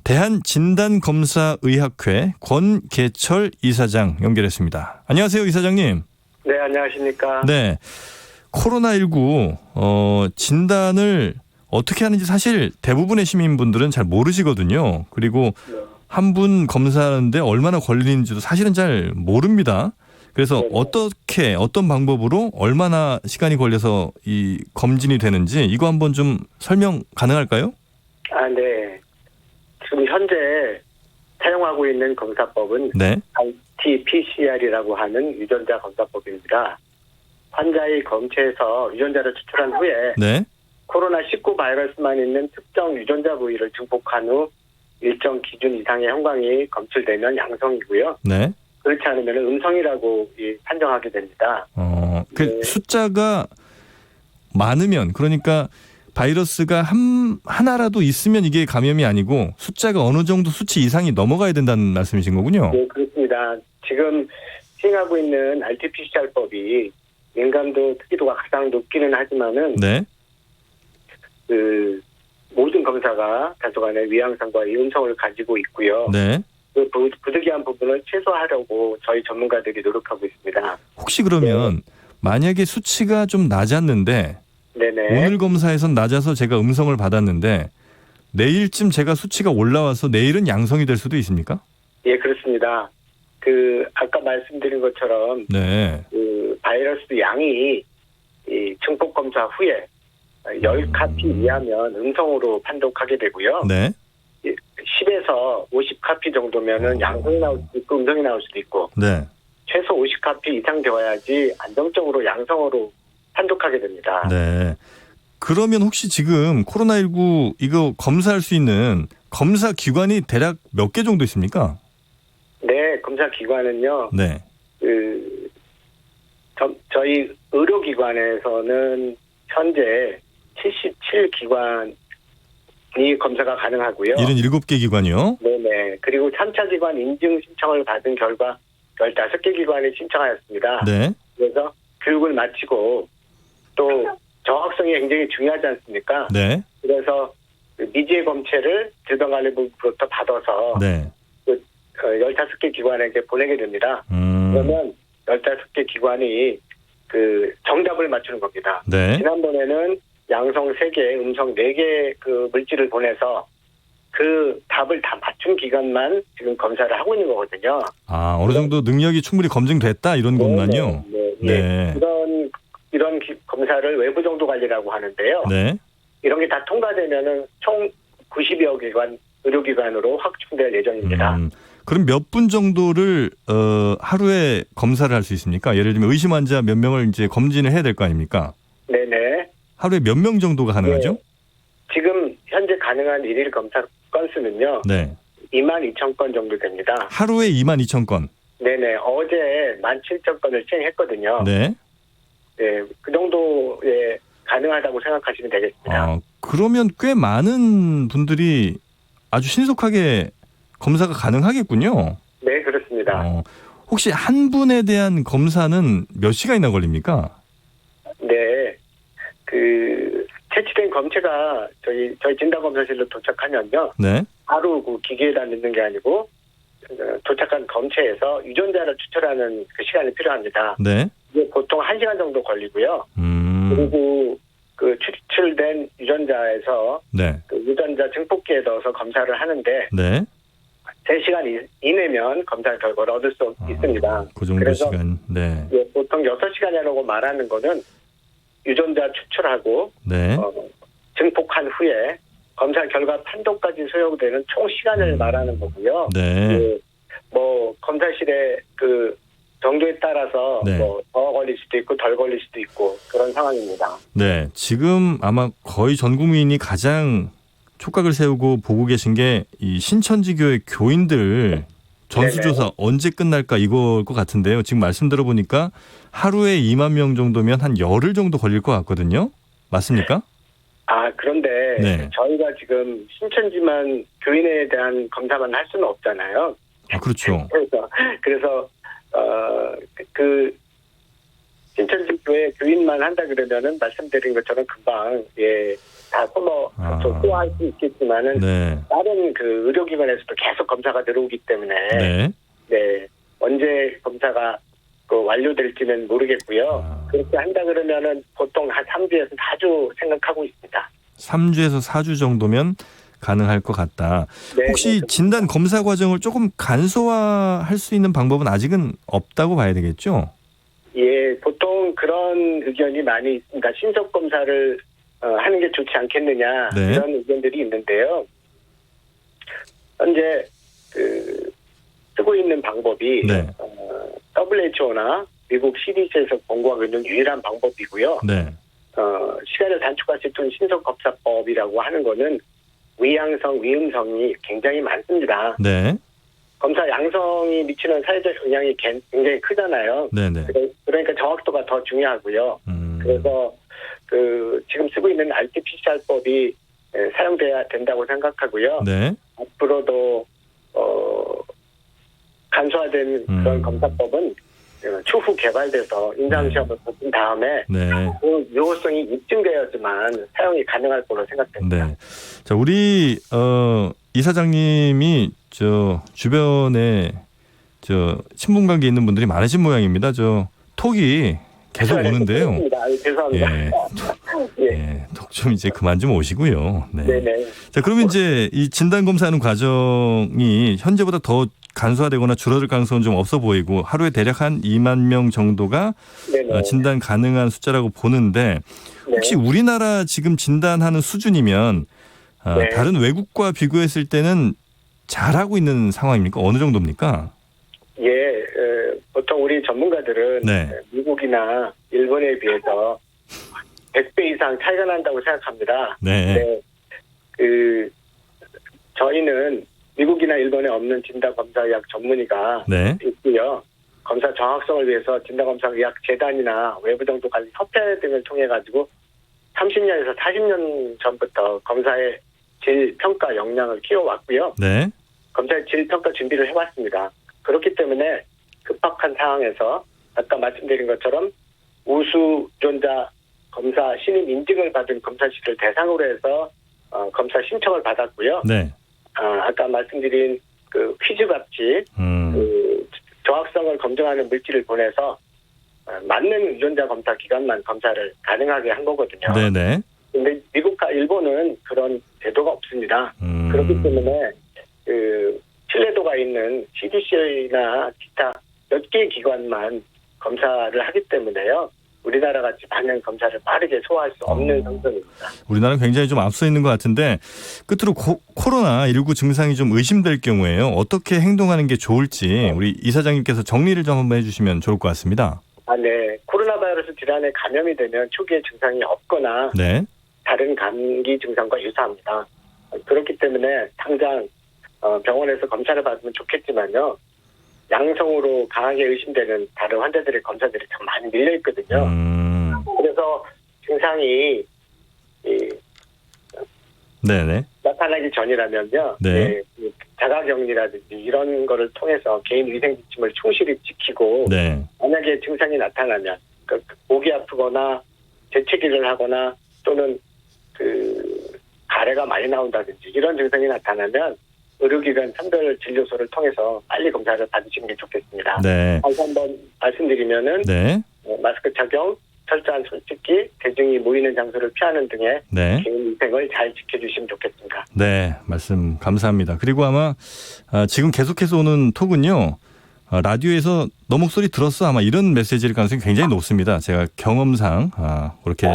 S2: 대한진단검사의학회 권계철 이사장 연결했습니다. 안녕하세요, 이사장님.
S5: 네, 안녕하십니까.
S2: 네, 코로나19 진단을 어떻게 하는지 사실 대부분의 시민분들은 잘 모르시거든요. 그리고 한 분 검사하는데 얼마나 걸리는지도 사실은 잘 모릅니다. 그래서 어떤 방법으로 얼마나 시간이 걸려서 이 검진이 되는지 이거 한번 좀 설명 가능할까요?
S5: 네. 지금 현재 사용하고 있는 검사법은
S2: 네.
S5: RT-PCR이라고 하는 유전자 검사법입니다. 환자의 검체에서 유전자를 추출한 후에
S2: 네.
S5: 코로나19 바이러스만 있는 특정 유전자 부위를 증폭한 후 일정 기준 이상의 형광이 검출되면 양성이고요.
S2: 네.
S5: 그렇지 않으면 음성이라고 판정하게 됩니다.
S2: 그 숫자가 많으면 그러니까 바이러스가 하나라도 있으면 이게 감염이 아니고 숫자가 어느 정도 수치 이상이 넘어가야 된다는 말씀이신 거군요.
S5: 네, 그렇습니다. 지금 시행하고 있는 RT-PCR법이 민감도 특이도가 가장 높기는 하지만은
S2: 네.
S5: 그 모든 검사가 다소간의 위양성과 음성을 가지고 있고요.
S2: 네.
S5: 그 부득이한 부분을 최소화하려고 저희 전문가들이 노력하고 있습니다.
S2: 혹시 그러면 만약에 수치가 좀 낮았는데
S5: 네네.
S2: 오늘 검사에선 낮아서 제가 음성을 받았는데 내일쯤 제가 수치가 올라와서 내일은 양성이 될 수도 있습니까?
S5: 예, 그렇습니다. 그 아까 말씀드린 것처럼
S2: 네.
S5: 그 바이러스 양이 이 증폭 검사 후에 10카피 이하면 음성으로 판독하게 되고요.
S2: 네.
S5: 10에서 50카피 정도면은 양성이 나올 수도 있고 음성이 나올 수도 있고
S2: 네.
S5: 최소 50카피 이상 되어야지 안정적으로 양성으로 판독하게 됩니다.
S2: 네. 그러면 혹시 지금 코로나19 이거 검사할 수 있는 검사 기관이 대략 몇 개 정도 있습니까?
S5: 네, 검사 기관은요.
S2: 네.
S5: 저희 의료기관에서는 현재 77기관이 검사가 가능하고요.
S2: 77개 기관이요?
S5: 네네. 그리고 3차 기관 인증 신청을 받은 결과 15개 기관이 신청하였습니다.
S2: 네.
S5: 그래서 교육을 마치고 또 정확성이 굉장히 중요하지 않습니까?
S2: 네.
S5: 그래서 미지의 검체를 질병관리부로부터 받아서
S2: 네.
S5: 15개 기관에게 보내게 됩니다. 그러면 15개 기관이 그 정답을 맞추는 겁니다.
S2: 네.
S5: 지난번에는 양성 3개, 음성 4개 그 물질을 보내서 그 답을 다 맞춘 기관만 지금 검사를 하고 있는 거거든요.
S2: 아, 어느 정도 능력이 충분히 검증됐다 이런 것만요?
S5: 네. 이런 검사를 외부 정도 관리라고 하는데요.
S2: 네.
S5: 이런 게 다 통과되면은 총 90여 기관, 의료기관으로 확충될 예정입니다.
S2: 그럼 몇 분 정도를 하루에 검사를 할 수 있습니까? 예를 들면 의심 환자 몇 명을 이제 검진을 해야 될 거 아닙니까?
S5: 네네.
S2: 하루에 몇 명 정도가 가능하죠?
S5: 네. 지금 현재 가능한 일일 검사 건수는요.
S2: 네.
S5: 22,000건 정도 됩니다.
S2: 하루에 22,000건.
S5: 네네. 어제 17,000건을 시행했거든요.
S2: 네.
S5: 네. 그 정도에 가능하다고 생각하시면 되겠습니다.
S2: 그러면 꽤 많은 분들이 아주 신속하게 검사가 가능하겠군요.
S5: 네, 그렇습니다.
S2: 혹시 한 분에 대한 검사는 몇 시간이나 걸립니까?
S5: 네. 그 채취된 검체가 저희 진단검사실로 도착하면요.
S2: 네.
S5: 바로 그 기계에다 넣는 게 아니고 도착한 검체에서 유전자를 추출하는 그 시간이 필요합니다.
S2: 네.
S5: 이게 보통 1시간 정도 걸리고요. 그리고 그 추출된 유전자에서
S2: 네.
S5: 그 유전자 증폭기에 넣어서 검사를 하는데
S2: 네.
S5: 3시간 이내면 검사 결과를 얻을 수 있습니다.
S2: 그 정도
S5: 그래서
S2: 시간. 네.
S5: 보통 6시간이라고 말하는 거는 유전자 추출하고
S2: 네.
S5: 증폭한 후에 검사 결과 판독까지 소요되는 총 시간을 말하는 거고요.
S2: 네.
S5: 뭐 검사실의 그 정도에 따라서
S2: 네.
S5: 뭐 더 걸릴 수도 있고 덜 걸릴 수도 있고 그런 상황입니다.
S2: 네. 지금 아마 거의 전 국민이 가장 촉각을 세우고 보고 계신 게 이 신천지교회 교인들 전수조사 언제 끝날까 이걸 것 같은데요. 지금 말씀 들어보니까 하루에 2만 명 정도면 한 열흘 정도 걸릴 것 같거든요. 맞습니까?
S5: 그런데
S2: 네.
S5: 저희가 지금 신천지만 교인에 대한 검사만 할 수는 없잖아요.
S2: 아, 그렇죠.
S5: 그래서 그 신천지교회 교인만 한다 그러면은 말씀드린 것처럼 금방 다 소화할 수 있겠지만은
S2: 네.
S5: 다른 그 의료기관에서도 계속 검사가 들어오기 때문에
S2: 네.
S5: 언제 검사가 완료될지는 모르겠고요. 그렇게 한다 그러면은 보통 한 3주에서 4주 생각하고 있습니다.
S2: 3주에서 4주 정도면 가능할 것 같다.
S5: 네,
S2: 혹시 진단 검사 과정을 조금 간소화할 수 있는 방법은 아직은 없다고 봐야 되겠죠?
S5: 예, 보통 그런 의견이 많이 있습니다. 신속 검사를 하는 게 좋지 않겠느냐
S2: 네.
S5: 이런 의견들이 있는데요. 현재 쓰고 있는 방법이
S2: 네.
S5: WHO나 미국 CDC에서 권고하고 있는 유일한 방법이고요.
S2: 네.
S5: 시간을 단축할 수 있는 신속 검사법이라고 하는 거는 위양성, 위음성이 굉장히 많습니다.
S2: 네.
S5: 검사 양성이 미치는 사회적 영향이 굉장히 크잖아요.
S2: 네네.
S5: 그러니까 정확도가 더 중요하고요. 그래서 지금 쓰고 있는 RT-PCR법이 사용돼야 된다고 생각하고고
S2: 네.
S5: 앞으로도 간소화된 그런 검사법은 추후 개발돼서 임상시험을 거친 다음에
S2: 네.
S5: 그 유효성이 입증되어야지만 사용이 가능할 거로 생각됩니다.
S2: 네. 자, 우리 이사장님이 주변에 친분 관계 있는 분들이 많으신 모양입니다. 톡이 계속 오는데요.
S5: 죄송합니다.
S2: 예. 예. 톡 좀 이제 그만 좀 오시고요. 네.
S5: 네네.
S2: 자, 그러면 이제 이 진단 검사하는 과정이 현재보다 더 간소화되거나 줄어들 가능성은 좀 없어 보이고 하루에 대략 한 2만 명 정도가
S5: 네네.
S2: 진단 가능한 숫자라고 보는데 혹시 우리나라 지금 진단하는 수준이면
S5: 네.
S2: 다른 외국과 비교했을 때는 잘하고 있는 상황입니까? 어느 정도입니까?
S5: 예, 보통 우리 전문가들은
S2: 네.
S5: 미국이나 일본에 비해서 100배 이상 차이가 난다고 생각합니다.
S2: 네.
S5: 저희는 미국이나 일본에 없는 진단검사의학 전문의가
S2: 네.
S5: 있고요. 검사 정확성을 위해서 진단검사의학 재단이나 외부 정도 관리 협회 등을 통해 가지고 30년에서 40년 전부터 검사의 질 평가 역량을 키워왔고요.
S2: 네.
S5: 검사의 질 평가 준비를 해왔습니다. 그렇기 때문에 급박한 상황에서 아까 말씀드린 것처럼 우수존자 검사 신임 인증을 받은 검사실을 대상으로 해서 검사 신청을 받았고요.
S2: 네.
S5: 아까 말씀드린 그 퀴즈 같이 그 정확성을 검증하는 물질을 보내서 맞는 유전자 검사 기관만 검사를 가능하게 한 거거든요.
S2: 네네.
S5: 근데 미국과 일본은 그런 제도가 없습니다. 그렇기 때문에 신뢰도가 있는 CDC나 기타 몇 개의 기관만 검사를 하기 때문에요. 우리나라 같이 많은 검사를 빠르게 소화할 수 없는 상황입니다.
S2: 우리나라는 굉장히 좀 앞서 있는 것 같은데 끝으로 코로나19 증상이 좀 의심될 경우에요. 어떻게 행동하는 게 좋을지 우리 이사장님께서 정리를 좀 한번 해주시면 좋을 것 같습니다.
S5: 네. 코로나 바이러스 질환에 감염이 되면 초기에 증상이 없거나
S2: 네.
S5: 다른 감기 증상과 유사합니다. 그렇기 때문에 당장 병원에서 검사를 받으면 좋겠지만요. 양성으로 강하게 의심되는 다른 환자들의 검사들이 참 많이 밀려 있거든요. 그래서 증상이
S2: 네네.
S5: 나타나기 전이라면요.
S2: 네.
S5: 자가격리라든지 이런 거를 통해서 개인 위생 지침을 충실히 지키고
S2: 네.
S5: 만약에 증상이 나타나면 목이 아프거나 재채기를 하거나 또는 가래가 많이 나온다든지 이런 증상이 나타나면 의료기관 선별 진료소를 통해서 빨리 검사를 받으시는 게 좋겠습니다.
S2: 네.
S5: 다시 한번 말씀드리면은
S2: 네.
S5: 마스크 착용, 철저한 손씻기, 대중이 모이는 장소를 피하는 등의
S2: 네.
S5: 개인 위생을 잘 지켜주시면 좋겠습니다.
S2: 네, 말씀 감사합니다. 그리고 아마 지금 계속해서 오는 톡은요. 라디오에서 너 목소리 들었어 아마 이런 메시지일 가능성이 굉장히 높습니다. 제가 경험상 그렇게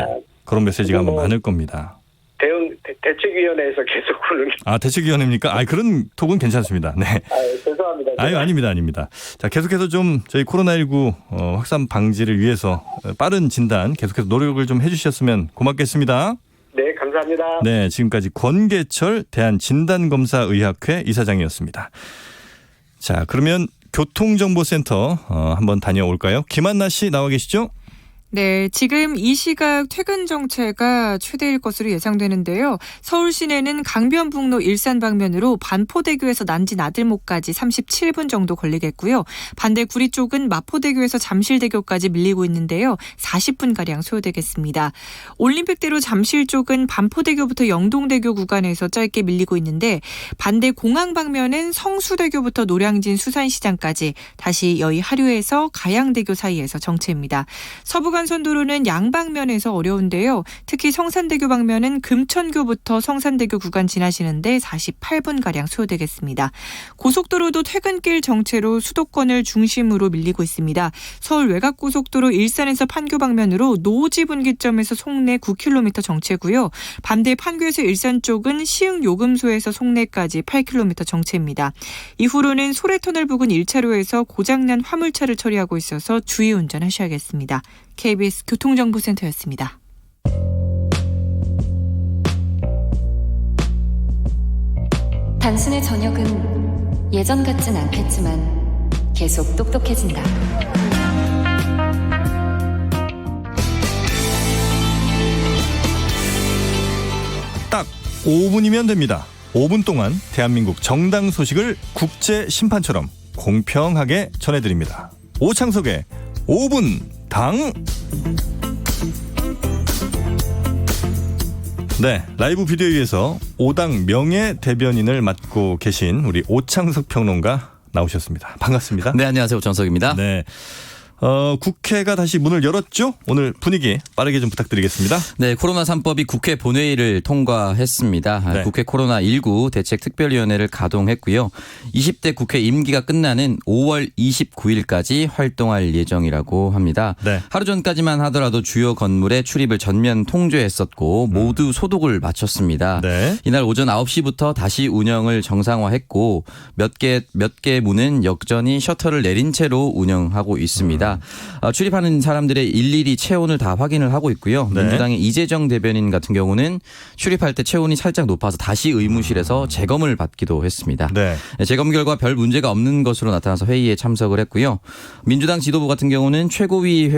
S2: 그런 메시지가 아마 많을 겁니다.
S5: 대책위원회에서 계속 오는.
S2: 대책위원회입니까? 그런 톡은 괜찮습니다. 네.
S5: 죄송합니다.
S2: 아닙니다. 자, 계속해서 좀 저희 코로나19 확산 방지를 위해서 빠른 진단 계속해서 노력을 좀 해주셨으면 고맙겠습니다.
S5: 네, 감사합니다.
S2: 네, 지금까지 권계철 대한진단검사의학회 이사장이었습니다. 자, 그러면 교통정보센터 한번 다녀올까요? 김한나 씨 나와 계시죠?
S6: 네, 지금 이 시각 퇴근 정체가 최대일 것으로 예상되는데요. 서울 시내는 강변북로 일산 방면으로 반포대교에서 난지 나들목까지 37분 정도 걸리겠고요. 반대 구리 쪽은 마포대교에서 잠실대교까지 밀리고 있는데요. 40분가량 소요되겠습니다. 올림픽대로 잠실 쪽은 반포대교부터 영동대교 구간에서 짧게 밀리고 있는데 반대 공항 방면은 성수대교부터 노량진 수산시장까지 다시 여의 하류에서 가양대교 사이에서 정체입니다. 서부간선도로는 양방면에서 어려운데요. 특히 성산대교 방면은 금천교부터 성산대교 구간 지나시는데 48분가량 소요되겠습니다. 고속도로도 퇴근길 정체로 수도권을 중심으로 밀리고 있습니다. 서울 외곽고속도로 일산에서 판교 방면으로 노지 분기점에서 송내 9km 정체고요. 반대 판교에서 일산 쪽은 시흥 요금소에서 송내까지 8km 정체입니다. 이후로는 소래터널 부근 1차로에서 고장난 화물차를 처리하고 있어서 주의 운전하셔야겠습니다. KBS 교통정보센터였습니다.
S1: 당신의 저녁은 예전 같진 않겠지만 계속 똑똑해진다.
S2: 딱 5분이면 됩니다. 5분 동안 대한민국 정당 소식을 국제 심판처럼 공평하게 전해드립니다. 오창석의 5분 당. 네, 라이브 비디오에서 5당 명예 대변인을 맡고 계신 우리 오창석 평론가 나오셨습니다. 반갑습니다.
S7: 네, 안녕하세요. 오창석입니다.
S2: 네. 국회가 다시 문을 열었죠? 오늘 분위기 빠르게 좀 부탁드리겠습니다.
S7: 네, 코로나 3법이 국회 본회의를 통과했습니다.
S2: 네.
S7: 국회 코로나19 대책특별위원회를 가동했고요. 20대 국회 임기가 끝나는 5월 29일까지 활동할 예정이라고 합니다.
S2: 네.
S7: 하루 전까지만 하더라도 주요 건물에 출입을 전면 통제했었고 모두 소독을 마쳤습니다.
S2: 네.
S7: 이날 오전 9시부터 다시 운영을 정상화했고 몇 개 문은 여전히 셔터를 내린 채로 운영하고 있습니다. 출입하는 사람들의 일일이 체온을 다 확인을 하고 있고요.
S2: 네.
S7: 민주당의 이재정 대변인 같은 경우는 출입할 때 체온이 살짝 높아서 다시 의무실에서 재검을 받기도 했습니다.
S2: 네.
S7: 재검 결과 별 문제가 없는 것으로 나타나서 회의에 참석을 했고요. 민주당 지도부 같은 경우는 최고위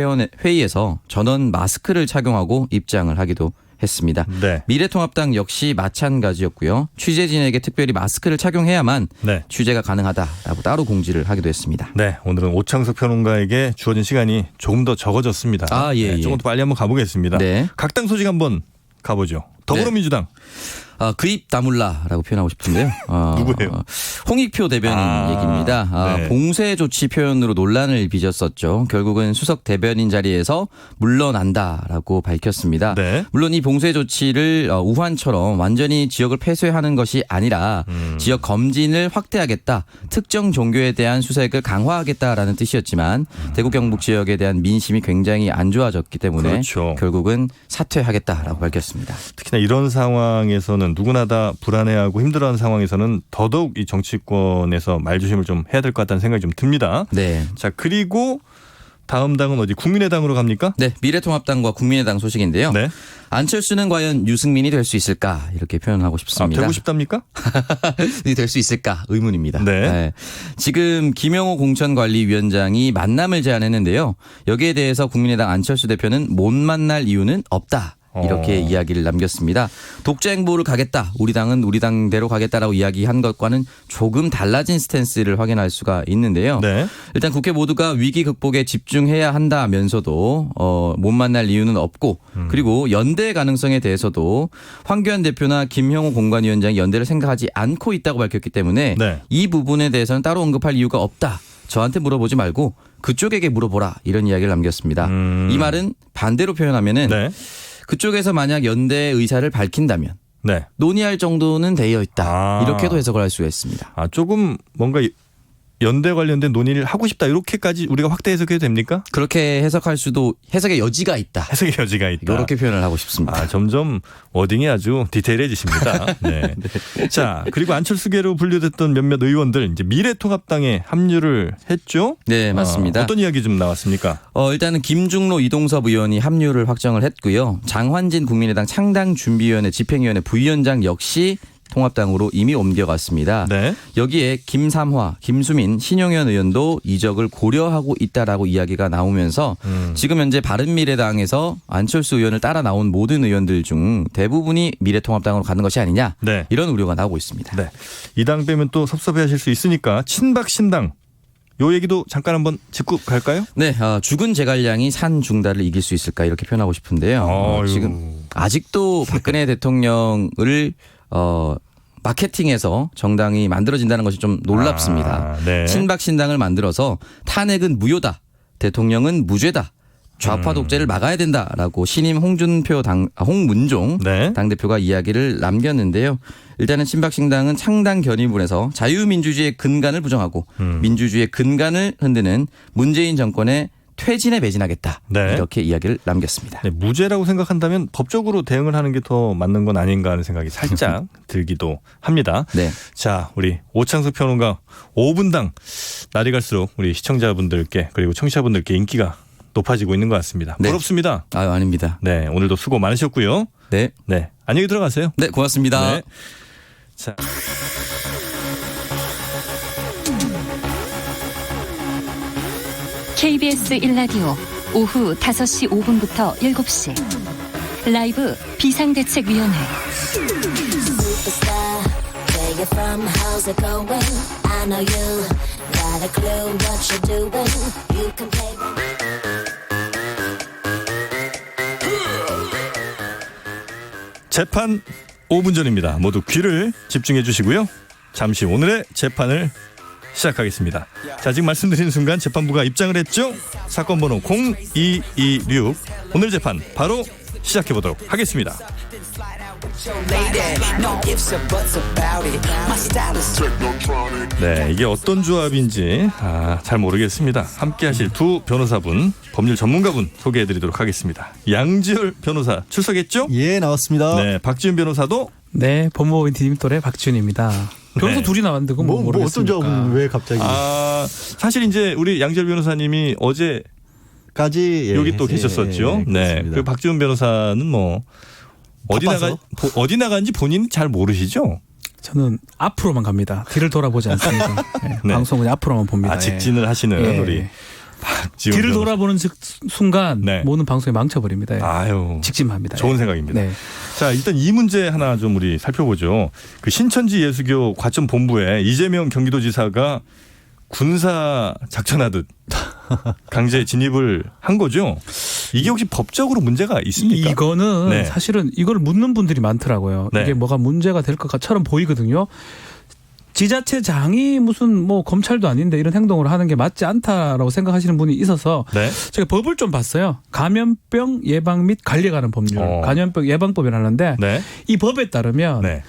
S7: 회의에서 전원 마스크를 착용하고 입장을 하기도 했습니다.
S2: 네.
S7: 미래통합당 역시 마찬가지였고요. 취재진에게 특별히 마스크를 착용해야만
S2: 네.
S7: 취재가 가능하다라고 따로 공지를 하기도 했습니다.
S2: 네, 오늘은 오창석 평론가에게 주어진 시간이 조금 더 적어졌습니다.
S7: 아, 예,
S2: 네, 조금 더 빨리 한번 가보겠습니다.
S7: 네.
S2: 각 당 소식 한번 가보죠. 더불어민주당.
S7: 그입 다물라라고 표현하고 싶은데요.
S2: 누구예요?
S7: 홍익표 대변인 얘기입니다.
S2: 네.
S7: 봉쇄 조치 표현으로 논란을 빚었었죠. 결국은 수석 대변인 자리에서 물러난다라고 밝혔습니다.
S2: 네.
S7: 물론 이 봉쇄 조치를 우한처럼 완전히 지역을 폐쇄하는 것이 아니라 지역 검진을 확대하겠다. 특정 종교에 대한 수색을 강화하겠다라는 뜻이었지만 대구 경북 지역에 대한 민심이 굉장히 안 좋아졌기 때문에
S2: 그렇죠.
S7: 결국은 사퇴하겠다라고 밝혔습니다.
S2: 특히나 이런 상황에서는 누구나 다 불안해하고 힘들어하는 상황에서는 더더욱 이 정치권에서 말조심을 좀 해야 될 것 같다는 생각이 좀 듭니다.
S7: 네.
S2: 자, 그리고 다음 당은 어디 국민의당으로 갑니까?
S7: 네, 미래통합당과 국민의당 소식인데요.
S2: 네.
S7: 안철수는 과연 유승민이 될 수 있을까 이렇게 표현하고 싶습니다.
S2: 되고 싶답니까?
S7: 될 수 있을까 의문입니다.
S2: 네.
S7: 지금 김영호 공천관리위원장이 만남을 제안했는데요. 여기에 대해서 국민의당 안철수 대표는 못 만날 이유는 없다. 이렇게 이야기를 남겼습니다. 독재 행보를 가겠다. 우리 당은 우리 당대로 가겠다라고 이야기한 것과는 조금 달라진 스탠스를 확인할 수가 있는데요.
S2: 네.
S7: 일단 국회 모두가 위기 극복에 집중해야 한다면서도 못 만날 이유는 없고 그리고 연대 가능성에 대해서도 황교안 대표나 김형호 공관위원장이 연대를 생각하지 않고 있다고 밝혔기 때문에
S2: 네.
S7: 이 부분에 대해서는 따로 언급할 이유가 없다. 저한테 물어보지 말고 그쪽에게 물어보라. 이런 이야기를 남겼습니다. 이 말은 반대로 표현하면은
S2: 네.
S7: 그쪽에서 만약 연대 의사를 밝힌다면
S2: 네.
S7: 논의할 정도는 되어 있다. 이렇게도 해석을 할 수가 있습니다.
S2: 조금 뭔가 연대 관련된 논의를 하고 싶다. 이렇게까지 우리가 확대 해석해도 됩니까?
S7: 그렇게 해석할 수도 해석의 여지가 있다.
S2: 해석의 여지가 있다.
S7: 이렇게 표현을 하고 싶습니다.
S2: 점점 워딩이 아주 디테일해지십니다. 네.
S7: 네.
S2: 자, 그리고 안철수계로 분류됐던 몇몇 의원들 이제 미래통합당에 합류를 했죠?
S7: 네, 맞습니다.
S2: 어떤 이야기 좀 나왔습니까?
S7: 일단은 김중로 이동섭 의원이 합류를 확정을 했고요. 장환진 국민의당 창당준비위원회 집행위원회 부위원장 역시 미래통합당으로 이미 옮겨갔습니다.
S2: 네.
S7: 여기에 김삼화, 김수민, 신용현 의원도 이적을 고려하고 있다라고 이야기가 나오면서 지금 현재 바른미래당에서 안철수 의원을 따라 나온 모든 의원들 중 대부분이 미래통합당으로 가는 것이 아니냐
S2: 네.
S7: 이런 우려가 나오고 있습니다.
S2: 네. 이 당 빼면 또 섭섭해하실 수 있으니까 친박 신당 요 얘기도 잠깐 한번 짚고 갈까요?
S7: 네, 죽은 제갈량이 산 중달을 이길 수 있을까 이렇게 표현하고 싶은데요. 지금 아직도 박근혜 대통령을 마케팅해서 정당이 만들어진다는 것이 좀 놀랍습니다.
S2: 네.
S7: 친박 신당을 만들어서 탄핵은 무효다, 대통령은 무죄다, 좌파 독재를 막아야 된다라고 신임 홍문종
S2: 네.
S7: 당대표가 이야기를 남겼는데요. 일단은 친박신당은 창당 견인문에서 자유민주주의의 근간을 부정하고 민주주의의 근간을 흔드는 문재인 정권의 퇴진에 매진하겠다.
S2: 네.
S7: 이렇게 이야기를 남겼습니다.
S2: 네, 무죄라고 생각한다면 법적으로 대응을 하는 게 더 맞는 건 아닌가 하는 생각이 살짝 들기도 합니다.
S7: 네.
S2: 자, 우리 오창석 평론가 5분당 날이 갈수록 우리 시청자분들께 그리고 청취자분들께 인기가 높아지고 있는 것 같습니다.
S7: 네.
S2: 부럽습니다.
S7: 아유, 아닙니다.
S2: 네, 오늘도 수고 많으셨고요.
S7: 네.
S2: 네, 안녕히 들어가세요.
S7: 네, 고맙습니다.
S2: 네. 자.
S1: KBS 1라디오 오후 5시 5분부터 7시 라이브 비상대책위원회
S8: Superstar, where you from? How's it going? I know you got a clue what you're doing. You can play.
S2: 재판 5분 전입니다. 모두 귀를 집중해 주시고요. 잠시 오늘의 재판을 시작하겠습니다. 자, 지금 말씀드린 순간 재판부가 입장을 했죠. 사건 번호 0226 오늘 재판 바로 시작해 보도록 하겠습니다. 네, 이게 어떤 조합인지 잘 모르겠습니다. 함께 하실 두 변호사분, 법률 전문가분 소개해 드리도록 하겠습니다. 양지열 변호사 출석했죠?
S9: 예, 나왔습니다.
S2: 네, 박지훈 변호사도
S10: 네, 법무부 인팀tor의 박지훈입니다. 변호사
S2: 네.
S10: 둘이 나왔는데 그건 뭐 모르겠습니까?
S9: 어떤 점은 왜 갑자기?
S2: 사실 이제 우리 양지열 변호사님이 어제까지 여기 또 계셨었죠. 네, 그 박지훈 변호사는 뭐 어디 나간지 본인 잘 모르시죠?
S10: 저는 앞으로만 갑니다. 뒤를 돌아보지 않습니다. 네,
S2: 네.
S10: 방송은 앞으로만 봅니다.
S2: 직진을 하시는
S10: 예.
S2: 우리 박지훈
S10: 뒤를
S2: 변호사.
S10: 돌아보는 순간
S2: 네.
S10: 모든 방송이 망쳐버립니다. 예.
S2: 아유,
S10: 직진합니다.
S2: 좋은
S10: 예.
S2: 생각입니다.
S10: 네.
S2: 자, 일단 이 문제 하나 좀 우리 살펴보죠. 그 신천지 예수교 과천본부에 이재명 경기도지사가 군사 작전하듯 강제 진입을 한 거죠. 이게 혹시 법적으로 문제가 있습니까?
S10: 이거는
S2: 네.
S10: 사실은 이걸 묻는 분들이 많더라고요.
S2: 네.
S10: 이게 뭐가 문제가 될 것처럼 보이거든요. 지자체장이 무슨 뭐 검찰도 아닌데 이런 행동을 하는 게 맞지 않다라고 생각하시는 분이 있어서
S2: 네.
S10: 제가 법을 좀 봤어요. 감염병 예방 및 관리에 관한 법률, 감염병 예방법이라는데
S2: 네.
S10: 이 법에 따르면
S2: 네.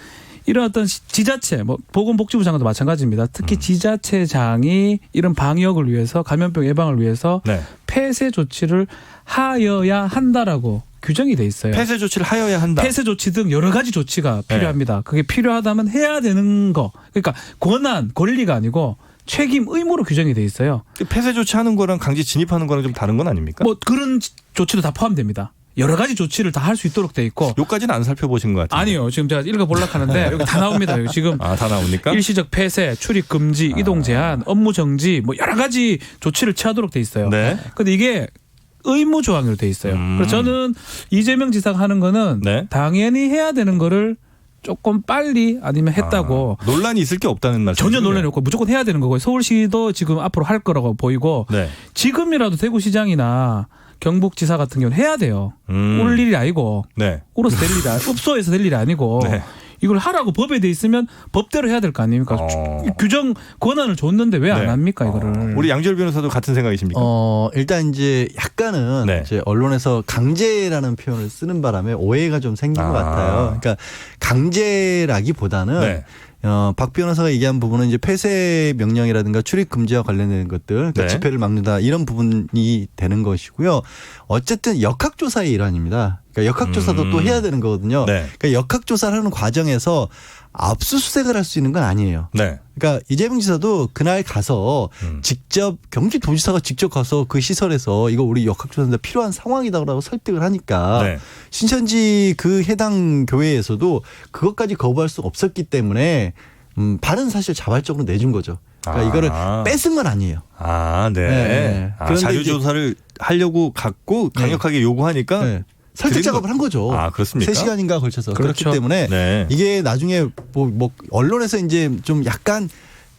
S10: 이런 어떤 지자체, 뭐 보건복지부 장관도 마찬가지입니다. 특히 지자체장이 이런 방역을 위해서 감염병 예방을 위해서
S2: 네.
S10: 폐쇄 조치를 하여야 한다라고 규정이 돼 있어요.
S2: 폐쇄 조치를 하여야 한다.
S10: 폐쇄 조치 등 여러 가지 조치가 필요합니다. 그게 필요하다면 해야 되는 거. 그러니까 권리가 아니고 책임, 의무로 규정이 돼 있어요.
S2: 폐쇄 조치하는 거랑 강제 진입하는 거랑 좀 다른 건 아닙니까?
S10: 뭐 그런 조치도 다 포함됩니다. 여러 가지 조치를 다 할 수 있도록 돼 있고.
S2: 요까지는 안 살펴보신 것 같아요.
S10: 아니요. 지금 제가 읽어보려고 하는데 여기 다 나옵니다. 여기 지금
S2: 다 나옵니까?
S10: 일시적 폐쇄, 출입 금지, 이동 제한, 업무 정지 뭐 여러 가지 조치를 취하도록 돼 있어요.
S2: 네.
S10: 근데 이게 의무 조항으로 돼 있어요. 그래서 저는 이재명 지사가 하는 거는
S2: 네.
S10: 당연히 해야 되는 거를 조금 빨리 아니면 했다고.
S2: 논란이 있을 게 없다는 말씀.
S10: 전혀 논란이 없고 무조건 해야 되는 거고요. 서울시도 지금 앞으로 할 거라고 보이고
S2: 네.
S10: 지금이라도 대구시장이나 경북지사 같은 경우는 해야 돼요. 올 일이 아니고
S2: 네.
S10: 울어서 될 일이 읍소에서 될 일이 아니고
S2: 네.
S10: 이걸 하라고 법에 돼 있으면 법대로 해야 될 거 아닙니까? 규정 권한을 줬는데 왜 안
S2: 네.
S10: 합니까 이거를?
S2: 우리 양지열 변호사도 같은 생각이십니까?
S9: 일단 이제 약간은
S2: 네.
S9: 이제 언론에서 강제라는 표현을 쓰는 바람에 오해가 좀 생긴 것 같아요. 그러니까 강제라기보다는
S2: 네.
S9: 박 변호사가 얘기한 부분은 이제 폐쇄 명령이라든가 출입 금지와 관련된 것들, 그러니까
S2: 네.
S9: 집회를 막는다 이런 부분이 되는 것이고요. 어쨌든 역학조사의 일환입니다. 그러니까 역학조사도 또 해야 되는 거거든요.
S2: 네.
S9: 그러니까 역학조사를 하는 과정에서 압수수색을 할 수 있는 건 아니에요.
S2: 네.
S9: 그러니까 이재명 지사도 그날 가서 직접 경기도지사가 직접 가서 그 시설에서 이거 우리 역학조사인데 필요한 상황이다라고 설득을 하니까
S2: 네.
S9: 신천지 그 해당 교회에서도 그것까지 거부할 수 없었기 때문에 발은 사실 자발적으로 내준 거죠. 그러니까 이거를 뺏은 건 아니에요.
S2: 아, 네.
S9: 네.
S2: 아, 자료조사를 하려고 갔고 강력하게 요구하니까
S9: 네. 설득 작업을 한 거죠.
S2: 아, 그렇습니까?
S9: 3시간인가 걸쳐서.
S10: 그렇죠.
S9: 그렇기 때문에
S2: 네.
S9: 이게 나중에 뭐 언론에서 이제 좀 약간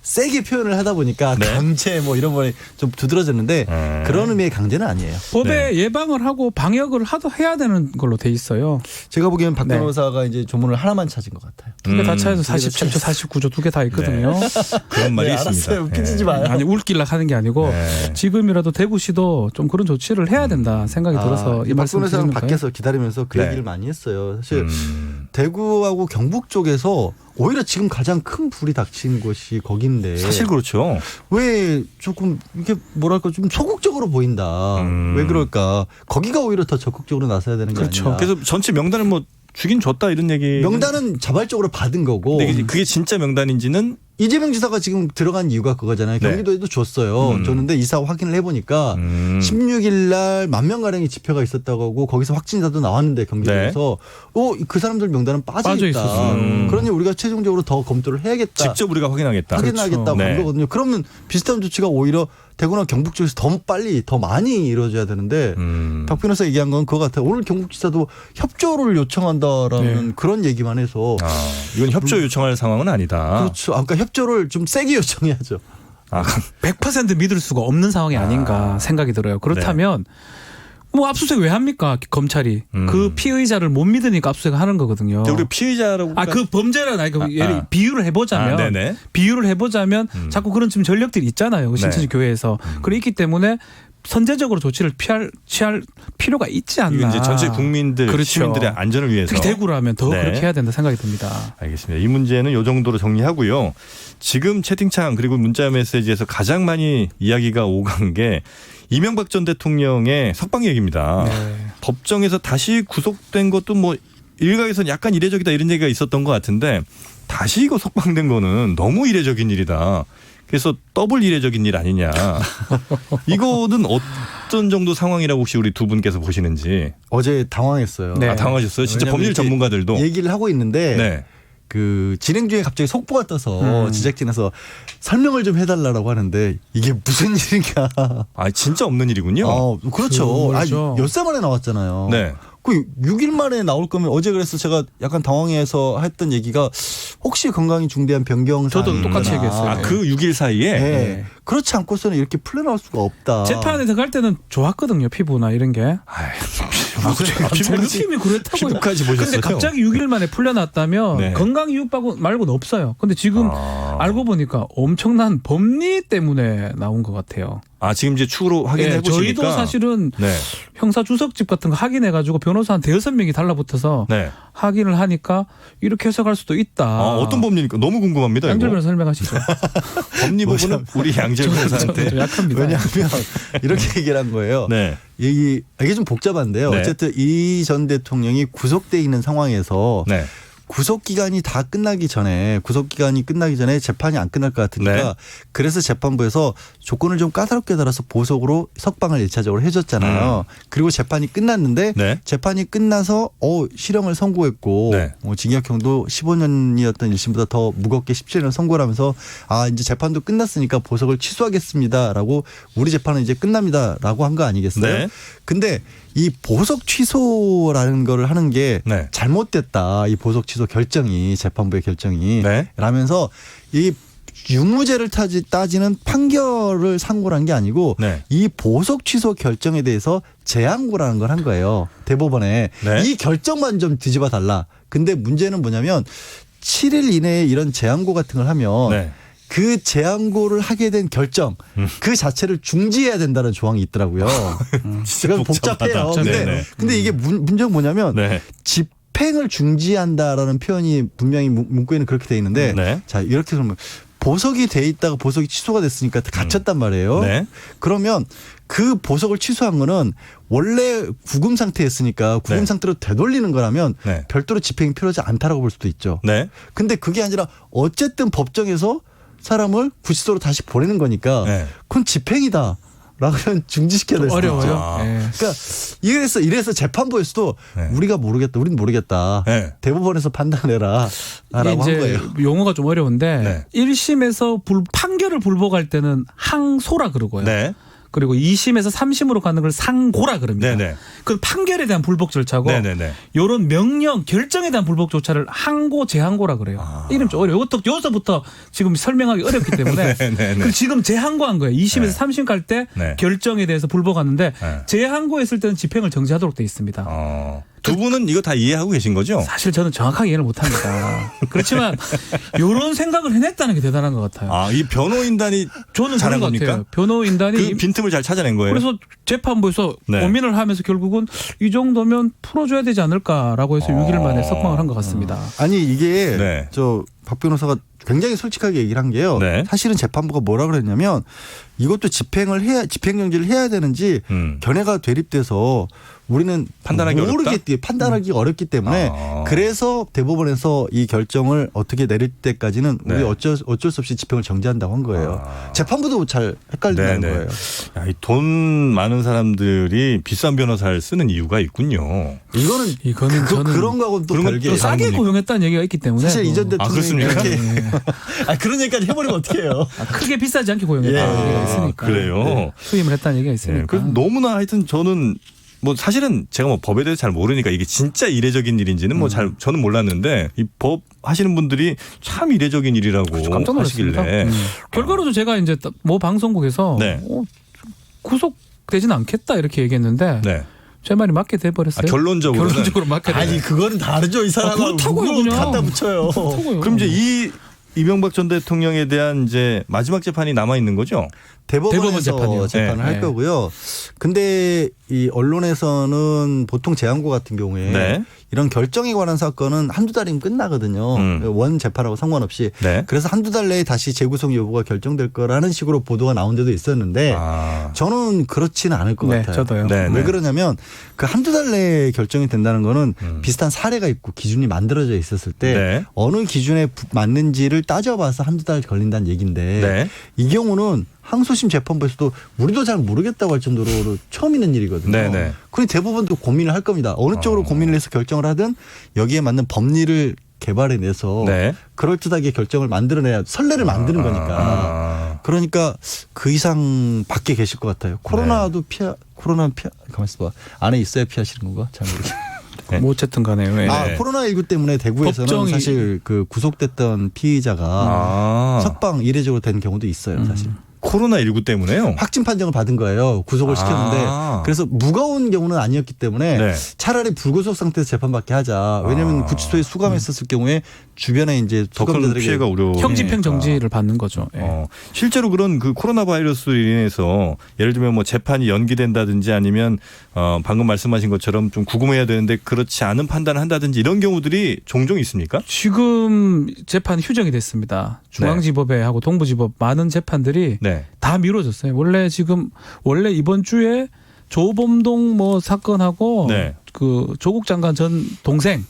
S9: 세게 표현을 하다 보니까
S2: 네.
S9: 강제 뭐 이런 거에 좀 두드러졌는데 그런 의미의 강제는 아니에요.
S10: 법에 예방을 하고 방역을 해야 되는 걸로 돼 있어요.
S9: 제가 보기에는 박
S10: 네.
S9: 변호사가 이제 조문을 하나만 찾은 것 같아요.
S10: 두 개 다 차에서 47조, 49조 두 개 다 있거든요.
S2: 그런 말이
S9: 네,
S2: 있습니다.
S9: 알았어요. 웃기지 마요.
S10: 아니 울길락 하는 게 아니고
S2: 네.
S10: 지금이라도 대구시도 좀 그런 조치를 해야 된다 생각이 들어서 이
S9: 박
S10: 말씀
S9: 변호사는
S10: 드리는 거예요.
S9: 밖에서 기다리면서 그
S2: 네.
S9: 얘기를 많이 했어요. 사실 대구하고 경북 쪽에서 오히려 지금 가장 큰 불이 닥친 곳이 거긴데
S2: 사실 그렇죠.
S9: 왜 조금 이게 뭐랄까 좀 소극적으로 보인다. 왜 그럴까? 거기가 오히려 더 적극적으로 나서야 되는 게
S10: 그렇죠.
S9: 아니냐.
S2: 그래서 전체 명단을 뭐 주긴 줬다 이런 얘기.
S9: 명단은 자발적으로 받은 거고
S2: 근데 그게 진짜 명단인지는
S9: 이재명 지사가 지금 들어간 이유가 그거잖아요.
S2: 네.
S9: 경기도에도 줬어요. 줬는데 이사 확인을 해보니까 16일 날 10,000명가량의 집회가 있었다고 하고 거기서 확진자도 나왔는데 경기도에서 그 사람들 명단은 빠져
S10: 빠져
S9: 있다.
S10: 있었어요.
S9: 그러니 우리가 최종적으로 더 검토를 해야겠다.
S2: 직접 우리가 확인하겠다.
S9: 확인하겠다고
S2: 그렇죠.
S9: 한
S2: 네.
S9: 거거든요. 그러면 비슷한 조치가 오히려 대구나 경북 쪽에서 더 빨리 더 많이 이루어져야 되는데 박 변호사 얘기한 건 그거 같아요. 오늘 경북지사도 협조를 요청한다라는 그런 얘기만 해서
S2: 이건 협조 요청할 상황은 아니다.
S9: 그렇죠. 그러니까 협조를 좀 세게 요청해야죠.
S10: 100% 믿을 수가 없는 상황이 아닌가 생각이 들어요. 그렇다면 뭐 압수수색 왜 합니까? 검찰이 그 피의자를 못 믿으니까 압수수색 하는 거거든요.
S2: 근데 우리 피의자라고
S10: 그 범죄란 예를 비유를 해보자면
S2: 네네.
S10: 비유를 해보자면 자꾸 그런 지금 전력들이 있잖아요. 그 신천지 교회에서 그렇기 때문에 선제적으로 조치를 취할 필요가 있지 않나.
S2: 이건 이제 전체 국민들
S10: 그렇죠.
S2: 시민들의 안전을 위해서
S10: 특히 대구라면 더
S2: 네.
S10: 그렇게 해야 된다 생각이 듭니다.
S2: 알겠습니다. 이 문제는 이 정도로 정리하고요. 지금 채팅창 그리고 문자 메시지에서 가장 많이 이야기가 오간 게 이명박 전 대통령의 석방 얘기입니다.
S10: 네.
S2: 법정에서 다시 구속된 것도 뭐 일각에서는 약간 이례적이다 이런 얘기가 있었던 것 같은데 다시 이거 석방된 거는 너무 이례적인 일이다. 그래서 더블 이례적인 일 아니냐. 이거는 어떤 정도 상황이라고 혹시 우리 두 분께서 보시는지.
S9: 어제 당황했어요.
S10: 네.
S2: 아, 당황하셨어요? 진짜
S9: 왜냐면
S2: 법률
S9: 이렇게
S2: 전문가들도.
S9: 얘기를 하고 있는데
S2: 네.
S9: 그 진행 중에 갑자기 속보가 떠서 제작진에서 설명을 좀 해달라고 하는데 이게 무슨 일인가.
S2: 아 진짜 없는 일이군요.
S9: 그렇죠.
S10: 그렇죠.
S9: 엿새 만에 나왔잖아요.
S2: 네.
S9: 그 6일 만에 나올 거면 어제 그래서 제가 약간 당황해서 했던 얘기가 혹시 건강이 중대한 변경
S10: 저도
S9: 사항이
S10: 똑같이
S9: 있거나.
S10: 얘기했어요.
S2: 아, 그 6일 사이에
S9: 네. 그렇지 않고서는 이렇게 풀려나올 수가 없다.
S10: 재판에 들어갈 때는 좋았거든요. 피부나 이런 게.
S2: 피부까지
S10: 느낌이 그렇다고요.
S2: 피부까지 보셨어요?
S10: 근데 갑자기 6일 만에 풀려났다면
S2: 네.
S10: 건강 이유 말고는 없어요. 근데 지금 알고 보니까 엄청난 법리 때문에 나온 것 같아요.
S2: 아 지금 이제 추후로 확인해 보시니까
S10: 저희도 사실은
S2: 네.
S10: 형사 주석집 같은 거 확인해가지고 변호사 한 5-6명이 달라붙어서
S2: 네.
S10: 확인을 하니까 이렇게 해석할 수도 있다.
S2: 어떤 법리입니까? 너무 궁금합니다.
S10: 양절
S2: 이거.
S10: 변호사 설명하시죠.
S2: 법리 부분은 우리 양절 변호사한테.
S10: 저 약합니다.
S9: 왜냐하면 이렇게 얘기를 한 거예요.
S2: 네.
S9: 이게 좀 복잡한데요.
S2: 네.
S9: 어쨌든 이 전 대통령이 구속돼 있는 상황에서
S2: 네.
S9: 구속 기간이 끝나기 전에 재판이 안 끝날 것 같으니까
S2: 네.
S9: 그래서 재판부에서 조건을 좀 까다롭게 달아서 보석으로 석방을 1차적으로 해줬잖아요. 그리고 재판이 끝났는데
S2: 네.
S9: 재판이 끝나서 실형을 선고했고
S2: 네.
S9: 징역형도 15년이었던 1심보다 더 무겁게 17년을 선고를 하면서 이제 재판도 끝났으니까 보석을 취소하겠습니다라고 우리 재판은 이제 끝납니다라고 한 거 아니겠어요?
S2: 네.
S9: 근데 이 보석 취소라는 거를 하는 게
S2: 네.
S9: 잘못됐다. 이 보석 취소 결정이 재판부의 결정이
S2: 네.
S9: 라면서 이 유무죄를 따지는 판결을 상고를 한 게 아니고
S2: 네.
S9: 이 보석 취소 결정에 대해서 재항고라는 걸 한 거예요. 대법원에.
S2: 네.
S9: 이 결정만 좀 뒤집어 달라. 근데 문제는 뭐냐면 7일 이내에 이런 재항고 같은 걸 하면
S2: 네.
S9: 그 재항고를 하게 된 결정 그 자체를 중지해야 된다는 조항이 있더라고요.
S2: 진짜
S9: 복잡해요.
S2: 네네.
S9: 근데 이게 문제가 뭐냐면
S2: 네.
S9: 집행을 중지한다라는 표현이 분명히 문구에는 그렇게 돼 있는데
S2: 네.
S9: 자 이렇게 그러면 보석이 돼 있다가 보석이 취소가 됐으니까 갇혔단 말이에요.
S2: 네.
S9: 그러면 그 보석을 취소한 거는 원래 구금 상태였으니까 구금
S2: 네.
S9: 상태로 되돌리는 거라면
S2: 네.
S9: 별도로 집행이 필요하지 않다라고 볼 수도 있죠.
S2: 네.
S9: 근데 그게 아니라 어쨌든 법정에서 사람을 구치소로 다시 보내는 거니까
S2: 네.
S9: 그건 집행이다. 라고는 중지시켜야 될 수도 있죠.
S10: 어려워요.
S2: 아.
S10: 예.
S9: 그러니까 이래서 재판부에서도
S2: 네.
S9: 우리가 모르겠다. 우린 모르겠다.
S2: 네.
S9: 대법원에서 판단해라. 라고 한
S10: 이제
S9: 거예요.
S10: 용어가 좀 어려운데
S2: 네.
S10: 1심에서 판결을 불복할 때는 항소라 그러고요.
S2: 네.
S10: 그리고 2심에서 3심으로 가는 걸 상고라 그럽니다.
S2: 네네.
S10: 그 판결에 대한 불복 절차고
S2: 네네네.
S10: 이런 명령 결정에 대한 불복 절차를 항고 재항고라 그래요. 이름 좀 어려워. 이것도 여기서부터 지금 설명하기 어렵기 때문에
S2: 네네네.
S10: 그럼 지금 재항고한 거예요. 2심에서
S2: 네.
S10: 3심 갈 때
S2: 네.
S10: 결정에 대해서 불복하는데
S2: 네.
S10: 재항고했을 때는 집행을 정지하도록 돼 있습니다.
S2: 두 분은 이거 다 이해하고 계신 거죠?
S10: 사실 저는 정확하게 이해를 못합니다. 그렇지만 이런 생각을 해냈다는 게 대단한 것 같아요.
S2: 아, 이 변호인단이
S10: 저는
S2: 잘한
S10: 그런 것
S2: 겁니까?
S10: 같아요. 변호인단이
S2: 그 빈틈을 잘 찾아낸 거예요.
S10: 그래서 재판부에서
S2: 네.
S10: 고민을 하면서 결국은 이 정도면 풀어줘야 되지 않을까라고 해서 6일 만에 석방을 한 것 같습니다.
S9: 아니 이게
S2: 네.
S9: 저 박 변호사가 굉장히 솔직하게 얘기를 한 게요.
S2: 네.
S9: 사실은 재판부가 뭐라 그랬냐면 이것도 집행정지를 해야 되는지 견해가 대립돼서 우리는
S2: 판단하기
S9: 모르겠기 판단하기 어렵기 때문에 그래서 대법원에서 이 결정을 어떻게 내릴 때까지는 우리
S2: 네.
S9: 어쩔 수 없이 집행을 정지한다고 한 거예요. 재판부도 잘 헷갈린다는
S2: 네네.
S9: 거예요.
S2: 야, 이 돈 많은 사람들이 비싼 변호사를 쓰는 이유가 있군요.
S10: 이거는 저는
S9: 그런 거하고는 또
S2: 그런 건
S9: 별개.
S2: 또
S10: 싸게
S2: 겁니까?
S10: 고용했다는 얘기가 있기 때문에
S9: 사실 이전
S2: 아,
S9: 대통령이
S2: 그렇습니까?
S9: 그렇게 그런 얘기까지 해버리면 어떡해요.
S10: 크게 비싸지 않게 고용했다는
S9: 예.
S10: 얘기가 있으니까.
S2: 그래요?
S10: 네. 수임을 했다는 얘기가
S2: 네,
S10: 있으니까.
S2: 그 너무나 하여튼 저는 뭐 사실은 제가 뭐 법에 대해서 잘 모르니까 이게 진짜 이례적인 일인지는 뭐 잘 저는 몰랐는데 이 법 하시는 분들이 참 이례적인 일이라고
S10: 깜짝 놀랐습니다.
S2: 하시길래
S10: 결과로도 제가 이제 모 방송국에서
S2: 네.
S10: 구속되지는 않겠다 이렇게 얘기했는데
S2: 네.
S10: 제 말이 맞게 돼버렸어요.
S2: 결론적으로는
S10: 맞게 돼.
S9: 아니 그거는 다르죠. 이 사람은
S10: 그렇다고요,
S9: 그걸
S10: 그냥.
S9: 갖다 붙여요.
S2: 그럼 이제 이명박 전 대통령에 대한 이제 마지막 재판이 남아 있는 거죠?
S9: 대법원
S10: 재판이요.
S9: 재판을
S2: 네.
S9: 할
S10: 네.
S9: 거고요. 근데 이 언론에서는 보통 재항고 같은 경우에
S2: 네.
S9: 이런 결정에 관한 사건은 한두 달이면 끝나거든요. 원 재판하고 상관없이.
S2: 네.
S9: 그래서 한두 달 내에 다시 재구성 여부가 결정될 거라는 식으로 보도가 나온 데도 있었는데 저는 그렇지는 않을 것
S10: 네,
S9: 같아요.
S10: 저도요.
S2: 네,
S9: 왜
S2: 네.
S9: 그러냐면 그 한두 달 내에 결정이 된다는 거는 비슷한 사례가 있고 기준이 만들어져 있었을 때
S2: 네.
S9: 어느 기준에 맞는지를 따져봐서 한두 달 걸린다는 얘기인데
S2: 네.
S9: 이 경우는 항소심 재판부에서도 우리도 잘 모르겠다고 할 정도로 처음 있는 일이거든요.
S2: 네네.
S9: 그러니 대법원도 고민을 할 겁니다. 어느 쪽으로 고민을 해서 결정을 하든 여기에 맞는 법리를 개발해내서
S2: 네.
S9: 그럴듯하게 결정을 만들어내야 선례를 만드는 거니까. 그러니까 그 이상 밖에 계실 것 같아요. 코로나는 가만히 있어봐. 안에 있어야 피하시는 건가? 잘 모르겠어요.
S2: 네.
S10: 뭐 어쨌든 가네요. 예.
S9: 코로나19 때문에 대구에서는
S10: 법정이-
S9: 사실 그 구속됐던 피의자가 석방 이례적으로 된 경우도 있어요. 사실.
S2: 코로나19 때문에요?
S9: 확진 판정을 받은 거예요. 구속을 시켰는데 그래서 무거운 경우는 아니었기 때문에
S2: 네.
S9: 차라리 불구속 상태에서 재판받게 하자. 왜냐하면 구치소에 수감했었을 경우에 주변에 이제
S2: 더 큰
S9: 수감자들에게
S2: 피해가 우려.
S10: 형집행 정지를 받는 거죠. 예.
S2: 실제로 그런 그 코로나 바이러스로 인해서 예를 들면 뭐 재판이 연기된다든지 아니면 방금 말씀하신 것처럼 좀 구금해야 되는데 그렇지 않은 판단을 한다든지 이런 경우들이 종종 있습니까?
S10: 지금 재판 휴정이 됐습니다. 중앙지법에 하고 동부지법 많은 재판들이
S2: 네.
S10: 다 미뤄졌어요. 원래 이번 주에 조범동 뭐 사건하고
S2: 네.
S10: 그 조국 장관 전 동생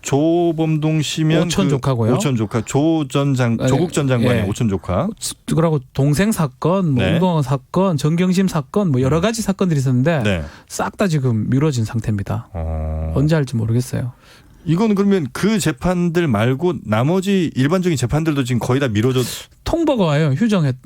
S2: 조범동 씨면
S10: 오천 조카고요.
S2: 오천 조카 조국 전 장관의 오천 조카.
S10: 그러고 동생 사건, 뭐
S2: 네.
S10: 운동원 사건, 정경심 사건, 뭐 여러 가지 사건들이 있었는데
S2: 네.
S10: 싹 다 지금 미뤄진 상태입니다. 언제 할지 모르겠어요.
S2: 이건 그러면 그 재판들 말고 나머지 일반적인 재판들도 지금 거의 다 미뤄져.
S10: 통보가 와요.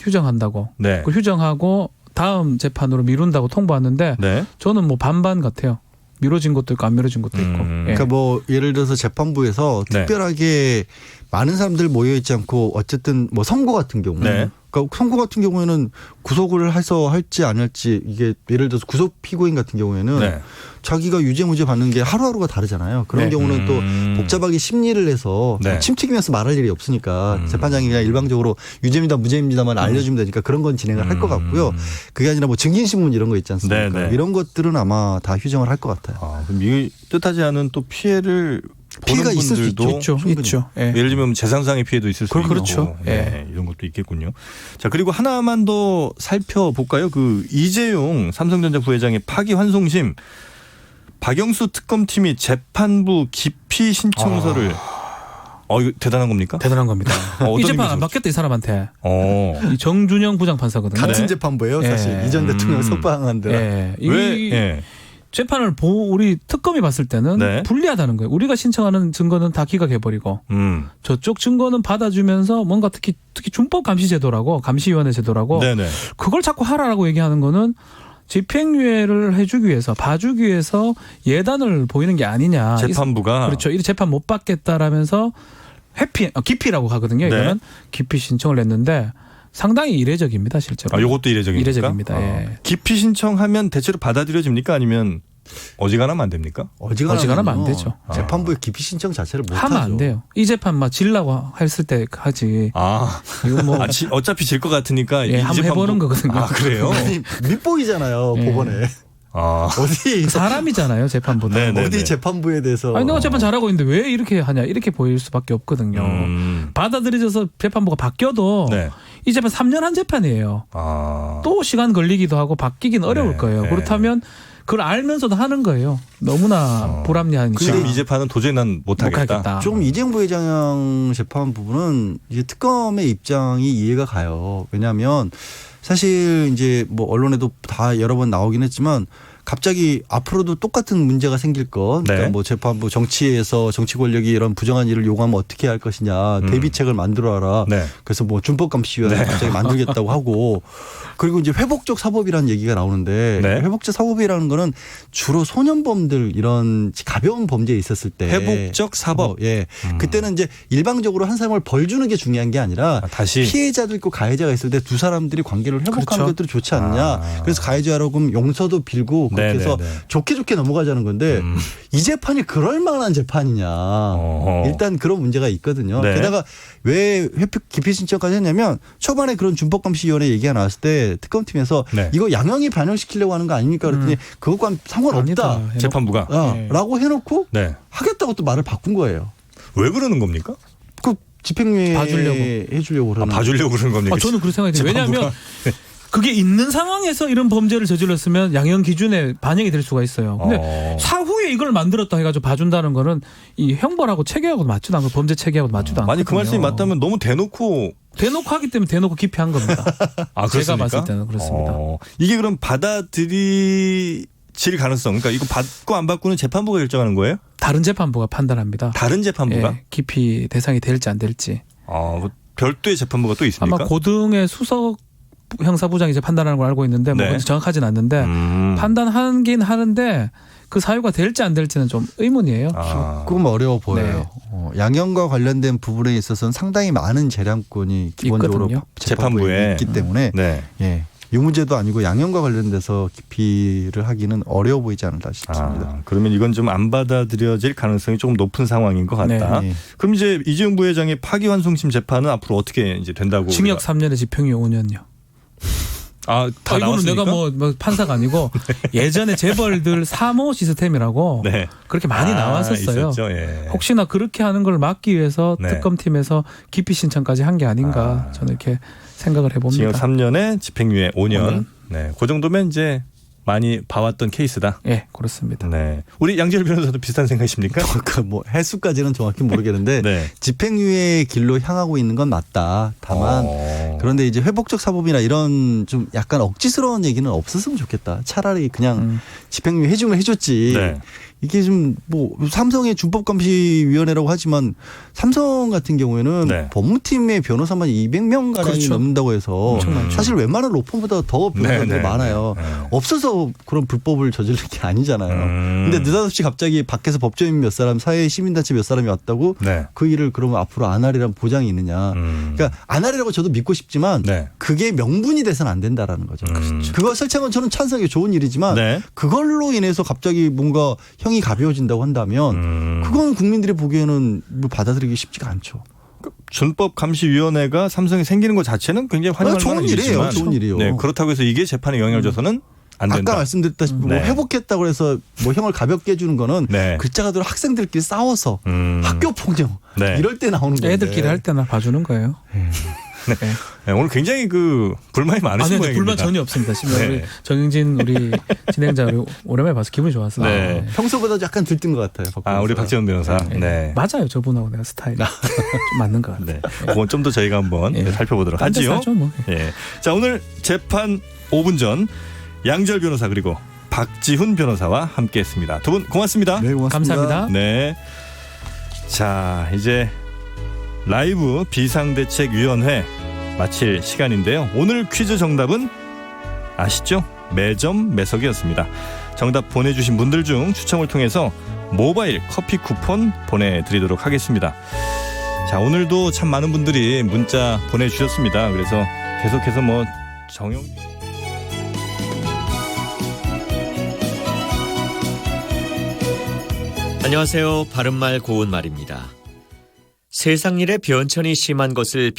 S10: 휴정한다고.
S2: 네.
S10: 그 휴정하고 다음 재판으로 미룬다고 통보 왔는데
S2: 네.
S10: 저는 뭐 반반 같아요. 미뤄진 것도 있고 안 미뤄진 것도 있고. 예.
S9: 그러니까 뭐 예를 들어서 재판부에서
S2: 네.
S9: 특별하게 많은 사람들 모여 있지 않고 어쨌든 뭐 선고 같은 경우.
S2: 네.
S9: 그러니까 선고 같은 경우에는 구속을 해서 할지 안 할지 이게 예를 들어서 구속 피고인 같은 경우에는
S2: 네.
S9: 자기가 유죄 무죄 받는 게 하루하루가 다르잖아요. 그런
S10: 네.
S9: 경우는 또 복잡하게 심리를 해서
S2: 네.
S9: 침튀기면서 말할 일이 없으니까 재판장이 그냥 일방적으로 유죄입니다 무죄입니다만 알려주면 되니까 그런 건 진행을 할 것 같고요. 그게 아니라 뭐 증gin신문 이런 거 있지 않습니까?
S2: 네, 네.
S9: 이런 것들은 아마 다 휴정을 할 것 같아요.
S2: 그럼 이게 뜻하지 않은 또 피해를
S9: 피해가
S2: 보는
S9: 있을 수
S2: 분들도
S9: 있죠.
S10: 있죠. 예.
S2: 예를 들면 재산상의 피해도 있을 수
S10: 그렇죠.
S2: 있고
S10: 예.
S2: 이런 것도 있겠군요. 자, 그리고 하나만 더 살펴볼까요? 그 이재용 삼성전자 부회장의 파기환송심 박영수 특검팀이 재판부 기피 신청서를 이거 대단한 겁니까?
S10: 대단한 겁니다.
S2: 어떤
S10: 이 재판
S2: 의미에서
S10: 안 받겠다 이 사람한테.
S2: 어.
S10: 이 정준영 부장판사거든요.
S9: 같은
S2: 네.
S9: 재판부예요, 사실.
S10: 예.
S9: 이전 대통령 석방한 데랑.
S10: 예.
S2: 왜?
S10: 이
S2: 예.
S10: 재판을 우리 특검이 봤을 때는
S2: 네.
S10: 불리하다는 거예요. 우리가 신청하는 증거는 다 기각해버리고 저쪽 증거는 받아주면서 뭔가 특히 준법 감시 제도라고 감시위원회 제도라고
S2: 네네.
S10: 그걸 자꾸 하라라고 얘기하는 거는 집행유예를 해주기 위해서 봐주기 위해서 예단을 보이는 게 아니냐.
S2: 재판부가
S10: 그렇죠. 이 재판 못 받겠다라면서 기피라고 하거든요.
S2: 네.
S10: 이거는 기피 신청을 냈는데 상당히 이례적입니다, 실제로.
S2: 이것도 이례적입니까?
S10: 이례적입니다. 예.
S2: 기피 신청하면 대체로 받아들여집니까? 아니면 어지간하면 안 됩니까?
S10: 어지간하면 안 되죠.
S9: 재판부의 기피 신청 자체를 못
S10: 하면
S9: 하죠.
S10: 안 돼요. 이 재판 막 질라고 했을 때 하지.
S2: 이거
S10: 뭐
S2: 어차피 질 것 같으니까
S10: 예, 한번 해보는 거거든요.
S2: 그래요?
S9: 아니, 밑보이잖아요,
S10: 예.
S9: 법원에. 어디
S10: 사람이잖아요, 재판보다.
S2: 네네네.
S9: 어디 재판부에 대해서.
S10: 아니 내가 재판 잘하고 있는데 왜 이렇게 하냐 이렇게 보일 수밖에 없거든요. 받아들여져서 재판부가 바뀌어도
S2: 네.
S10: 이 재판 3년 한 재판이에요. 또 시간 걸리기도 하고 바뀌긴 어려울 거예요.
S2: 네.
S10: 그렇다면 그걸 알면서도 하는 거예요. 너무나 불합리한.
S2: 지금 이 재판은 도저히 난 못하겠다.
S9: 좀 이재용 부회장 재판 부분은 이제 특검의 입장이 이해가 가요. 왜냐하면 사실 이제 뭐 언론에도 다 여러 번 나오긴 했지만 갑자기 앞으로도 똑같은 문제가 생길 것. 그러니까
S2: 네.
S9: 뭐 재판부 정치에서 정치 권력이 이런 부정한 일을 요구하면 어떻게 할 것이냐. 대비책을 만들어라.
S2: 네.
S9: 그래서 뭐 준법감시위원회 갑자기 만들겠다고 하고 그리고 이제 회복적 사법이라는 얘기가 나오는데
S2: 네.
S9: 회복적 사법이라는 거는 주로 소년범들 이런 가벼운 범죄에 있었을 때
S2: 회복적 사법.
S9: 예. 그때는 이제 일방적으로 한 사람을 벌 주는 게 중요한 게 아니라
S2: 다시
S9: 피해자도 있고 가해자가 있을 때 두 사람들이 관계를 회복하는
S10: 그렇죠.
S9: 것들이 좋지 않냐. 그래서 가해자라고 그럼 용서도 빌고 그렇게 해서 좋게 넘어가자는 건데 이 재판이 그럴 만한 재판이냐. 일단 그런 문제가 있거든요.
S2: 네.
S9: 게다가 왜 기피 신청까지 했냐면 초반에 그런 준법감시위원회 얘기가 나왔을 때 특검팀에서
S2: 네.
S9: 이거 양형이 반영시키려고 하는 거 아닙니까? 그랬더니 그것과는 상관없다.
S10: 아니다.
S2: 재판부가
S9: 라고 해놓고
S2: 네.
S9: 하겠다고 또 말을 바꾼 거예요.
S2: 왜 그러는 겁니까?
S9: 그 집행유예
S10: 봐주려고.
S9: 해주려고 그러는.
S2: 봐주려고 그러는 겁니까?
S10: 저는 그렇게 생각이 돼요.
S2: 재판부가.
S10: 왜냐하면 그게 있는 상황에서 이런 범죄를 저질렀으면 양형 기준에 반영이 될 수가 있어요. 근데 사후에 이걸 만들었다 해가지고 봐준다는 거는 이 형벌하고 체계하고 맞지도 않고 범죄 체계하고 맞지도 않고.
S2: 아니 그 말씀이 맞다면 너무 대놓고
S10: 하기 때문에 대놓고 기피한 겁니다. 제가
S2: 그렇습니까?
S10: 봤을 때는 그렇습니다.
S2: 이게 그럼 받아들일 가능성, 그러니까 이거 받고 안 받고는 재판부가 결정하는 거예요?
S10: 다른 재판부가 판단합니다.
S2: 다른 재판부가?
S10: 예, 기피 대상이 될지 안 될지.
S2: 별도의 재판부가 또 있습니까?
S10: 아마 고등의 수석 형사부장이 이제 판단하는 걸 알고 있는데 뭐
S2: 네.
S10: 정확하진 않는데 판단하긴 하는데 그 사유가 될지 안 될지는 좀 의문이에요.
S9: 조금 어려워 보여요. 양형과 관련된 부분에 있어서는 상당히 많은 재량권이 기본적으로
S10: 있거든요.
S9: 재판부에 있기 때문에
S2: 네.
S9: 예. 이 문제도 아니고 양형과 관련돼서 기피를 하기는 어려워 보이지 않을까 싶습니다.
S2: 그러면 이건 좀 안 받아들여질 가능성이 조금 높은 상황인 것 같다.
S9: 네.
S2: 그럼 이제 이재용 부회장의 파기환송심 재판은 앞으로 어떻게 이제 된다고?
S10: 징역 3년에 집행유예 5년요.
S2: 다
S10: 이거는
S2: 나왔습니까?
S10: 내가 뭐 판사가 아니고 예전에 재벌들 사모 시스템이라고
S2: 네.
S10: 그렇게 많이 나왔었어요.
S2: 있었죠. 예.
S10: 혹시나 그렇게 하는 걸 막기 위해서
S2: 네.
S10: 특검팀에서 기피 신청까지 한 게 아닌가 저는 이렇게 생각을 해봅니다.
S2: 징역 3년에 집행유예 5년.
S10: 5년.
S2: 네, 그 정도면 이제 많이 봐왔던 케이스다.
S10: 예, 그렇습니다.
S2: 네, 우리 양지열 변호사도 비슷한 생각이십니까?
S9: 뭐 횟수까지는 정확히 모르겠는데
S2: 네.
S9: 집행유예의 길로 향하고 있는 건 맞다. 다만 그런데 이제 회복적 사법이나 이런 좀 약간 억지스러운 얘기는 없었으면 좋겠다. 차라리 그냥 집행유예 해주면 해줬지.
S2: 네.
S9: 이게 좀 뭐 삼성의 준법감시위원회라고 하지만 삼성 같은 경우에는
S2: 네.
S9: 법무팀의 변호사만 200명 가량이
S10: 그렇죠.
S9: 넘는다고 해서 사실 웬만한 로펌보다 더 변호사들이
S2: 네,
S9: 많아요. 없어서 그런 불법을 저지른 게 아니잖아요. 근데 느닷없이 갑자기 밖에서 법조인 몇 사람, 사회 시민단체 몇 사람이 왔다고
S2: 네.
S9: 그 일을 그러면 앞으로 안 하리라는 보장이 있느냐. 그러니까 안 하리라고 저도 믿고 싶지만
S2: 네.
S9: 그게 명분이 돼서는 안 된다라는 거죠. 그거 설치한 건 저는 찬성이 좋은 일이지만
S2: 네.
S9: 그걸로 인해서 갑자기 뭔가 형이 가벼워진다고 한다면 그건 국민들이 보기에는 뭐 받아들이기 쉽지가 않죠.
S2: 준법감시위원회가 삼성에 생기는 것 자체는 굉장히 환영할
S9: 좋은
S2: 만한
S9: 일이에요.
S2: 일이지만
S9: 좋은 일이에요.
S2: 네, 그렇다고 해서 이게 재판에 영향을 줘서는 안 된다.
S9: 아까 말씀드렸다시피 뭐
S2: 네.
S9: 회복했다고 해서 뭐 형을 가볍게 해주는 거는
S2: 네.
S9: 글자가 들어 학생들끼리 싸워서 학교 폭력
S2: 네.
S9: 이럴 때 나오는 건데.
S10: 애들끼리 할 때나 봐주는 거예요.
S2: 네, 오늘 굉장히 그 불만이 많으신
S10: 아니요,
S2: 모양입니다.
S10: 불만 전혀 없습니다. 지금
S2: 네.
S10: 우리 정영진 우리 진행자 우리 오랜만에 봐서 기분이 좋았어요.
S2: 네.
S9: 평소보다 약간 들뜬 것 같아요.
S2: 아, 우리 박지원 변호사. 네.
S10: 맞아요, 저분하고 내가 스타일이 좀 맞는 것 같아요.
S2: 네. 그건 좀 더 저희가 한번
S10: 예.
S2: 살펴보도록
S10: 딴 데서
S2: 하지요.
S10: 하죠, 뭐.
S2: 예. 자, 오늘 재판 5분 전 양지열 변호사 그리고 박지훈 변호사와 함께했습니다. 두 분 고맙습니다.
S9: 네, 고맙습니다.
S10: 감사합니다.
S2: 네. 자, 이제 라이브 비상대책위원회 마칠 시간인데요. 오늘 퀴즈 정답은 아시죠? 매점 매석이었습니다. 정답 보내주신 분들 중 추첨을 통해서 모바일 커피 쿠폰 보내드리도록 하겠습니다. 자, 오늘도 참 많은 분들이 문자 보내주셨습니다. 그래서 계속해서 뭐 정영
S11: 안녕하세요. 바른말 고운말입니다. 세상 일에 변천이 심한 것을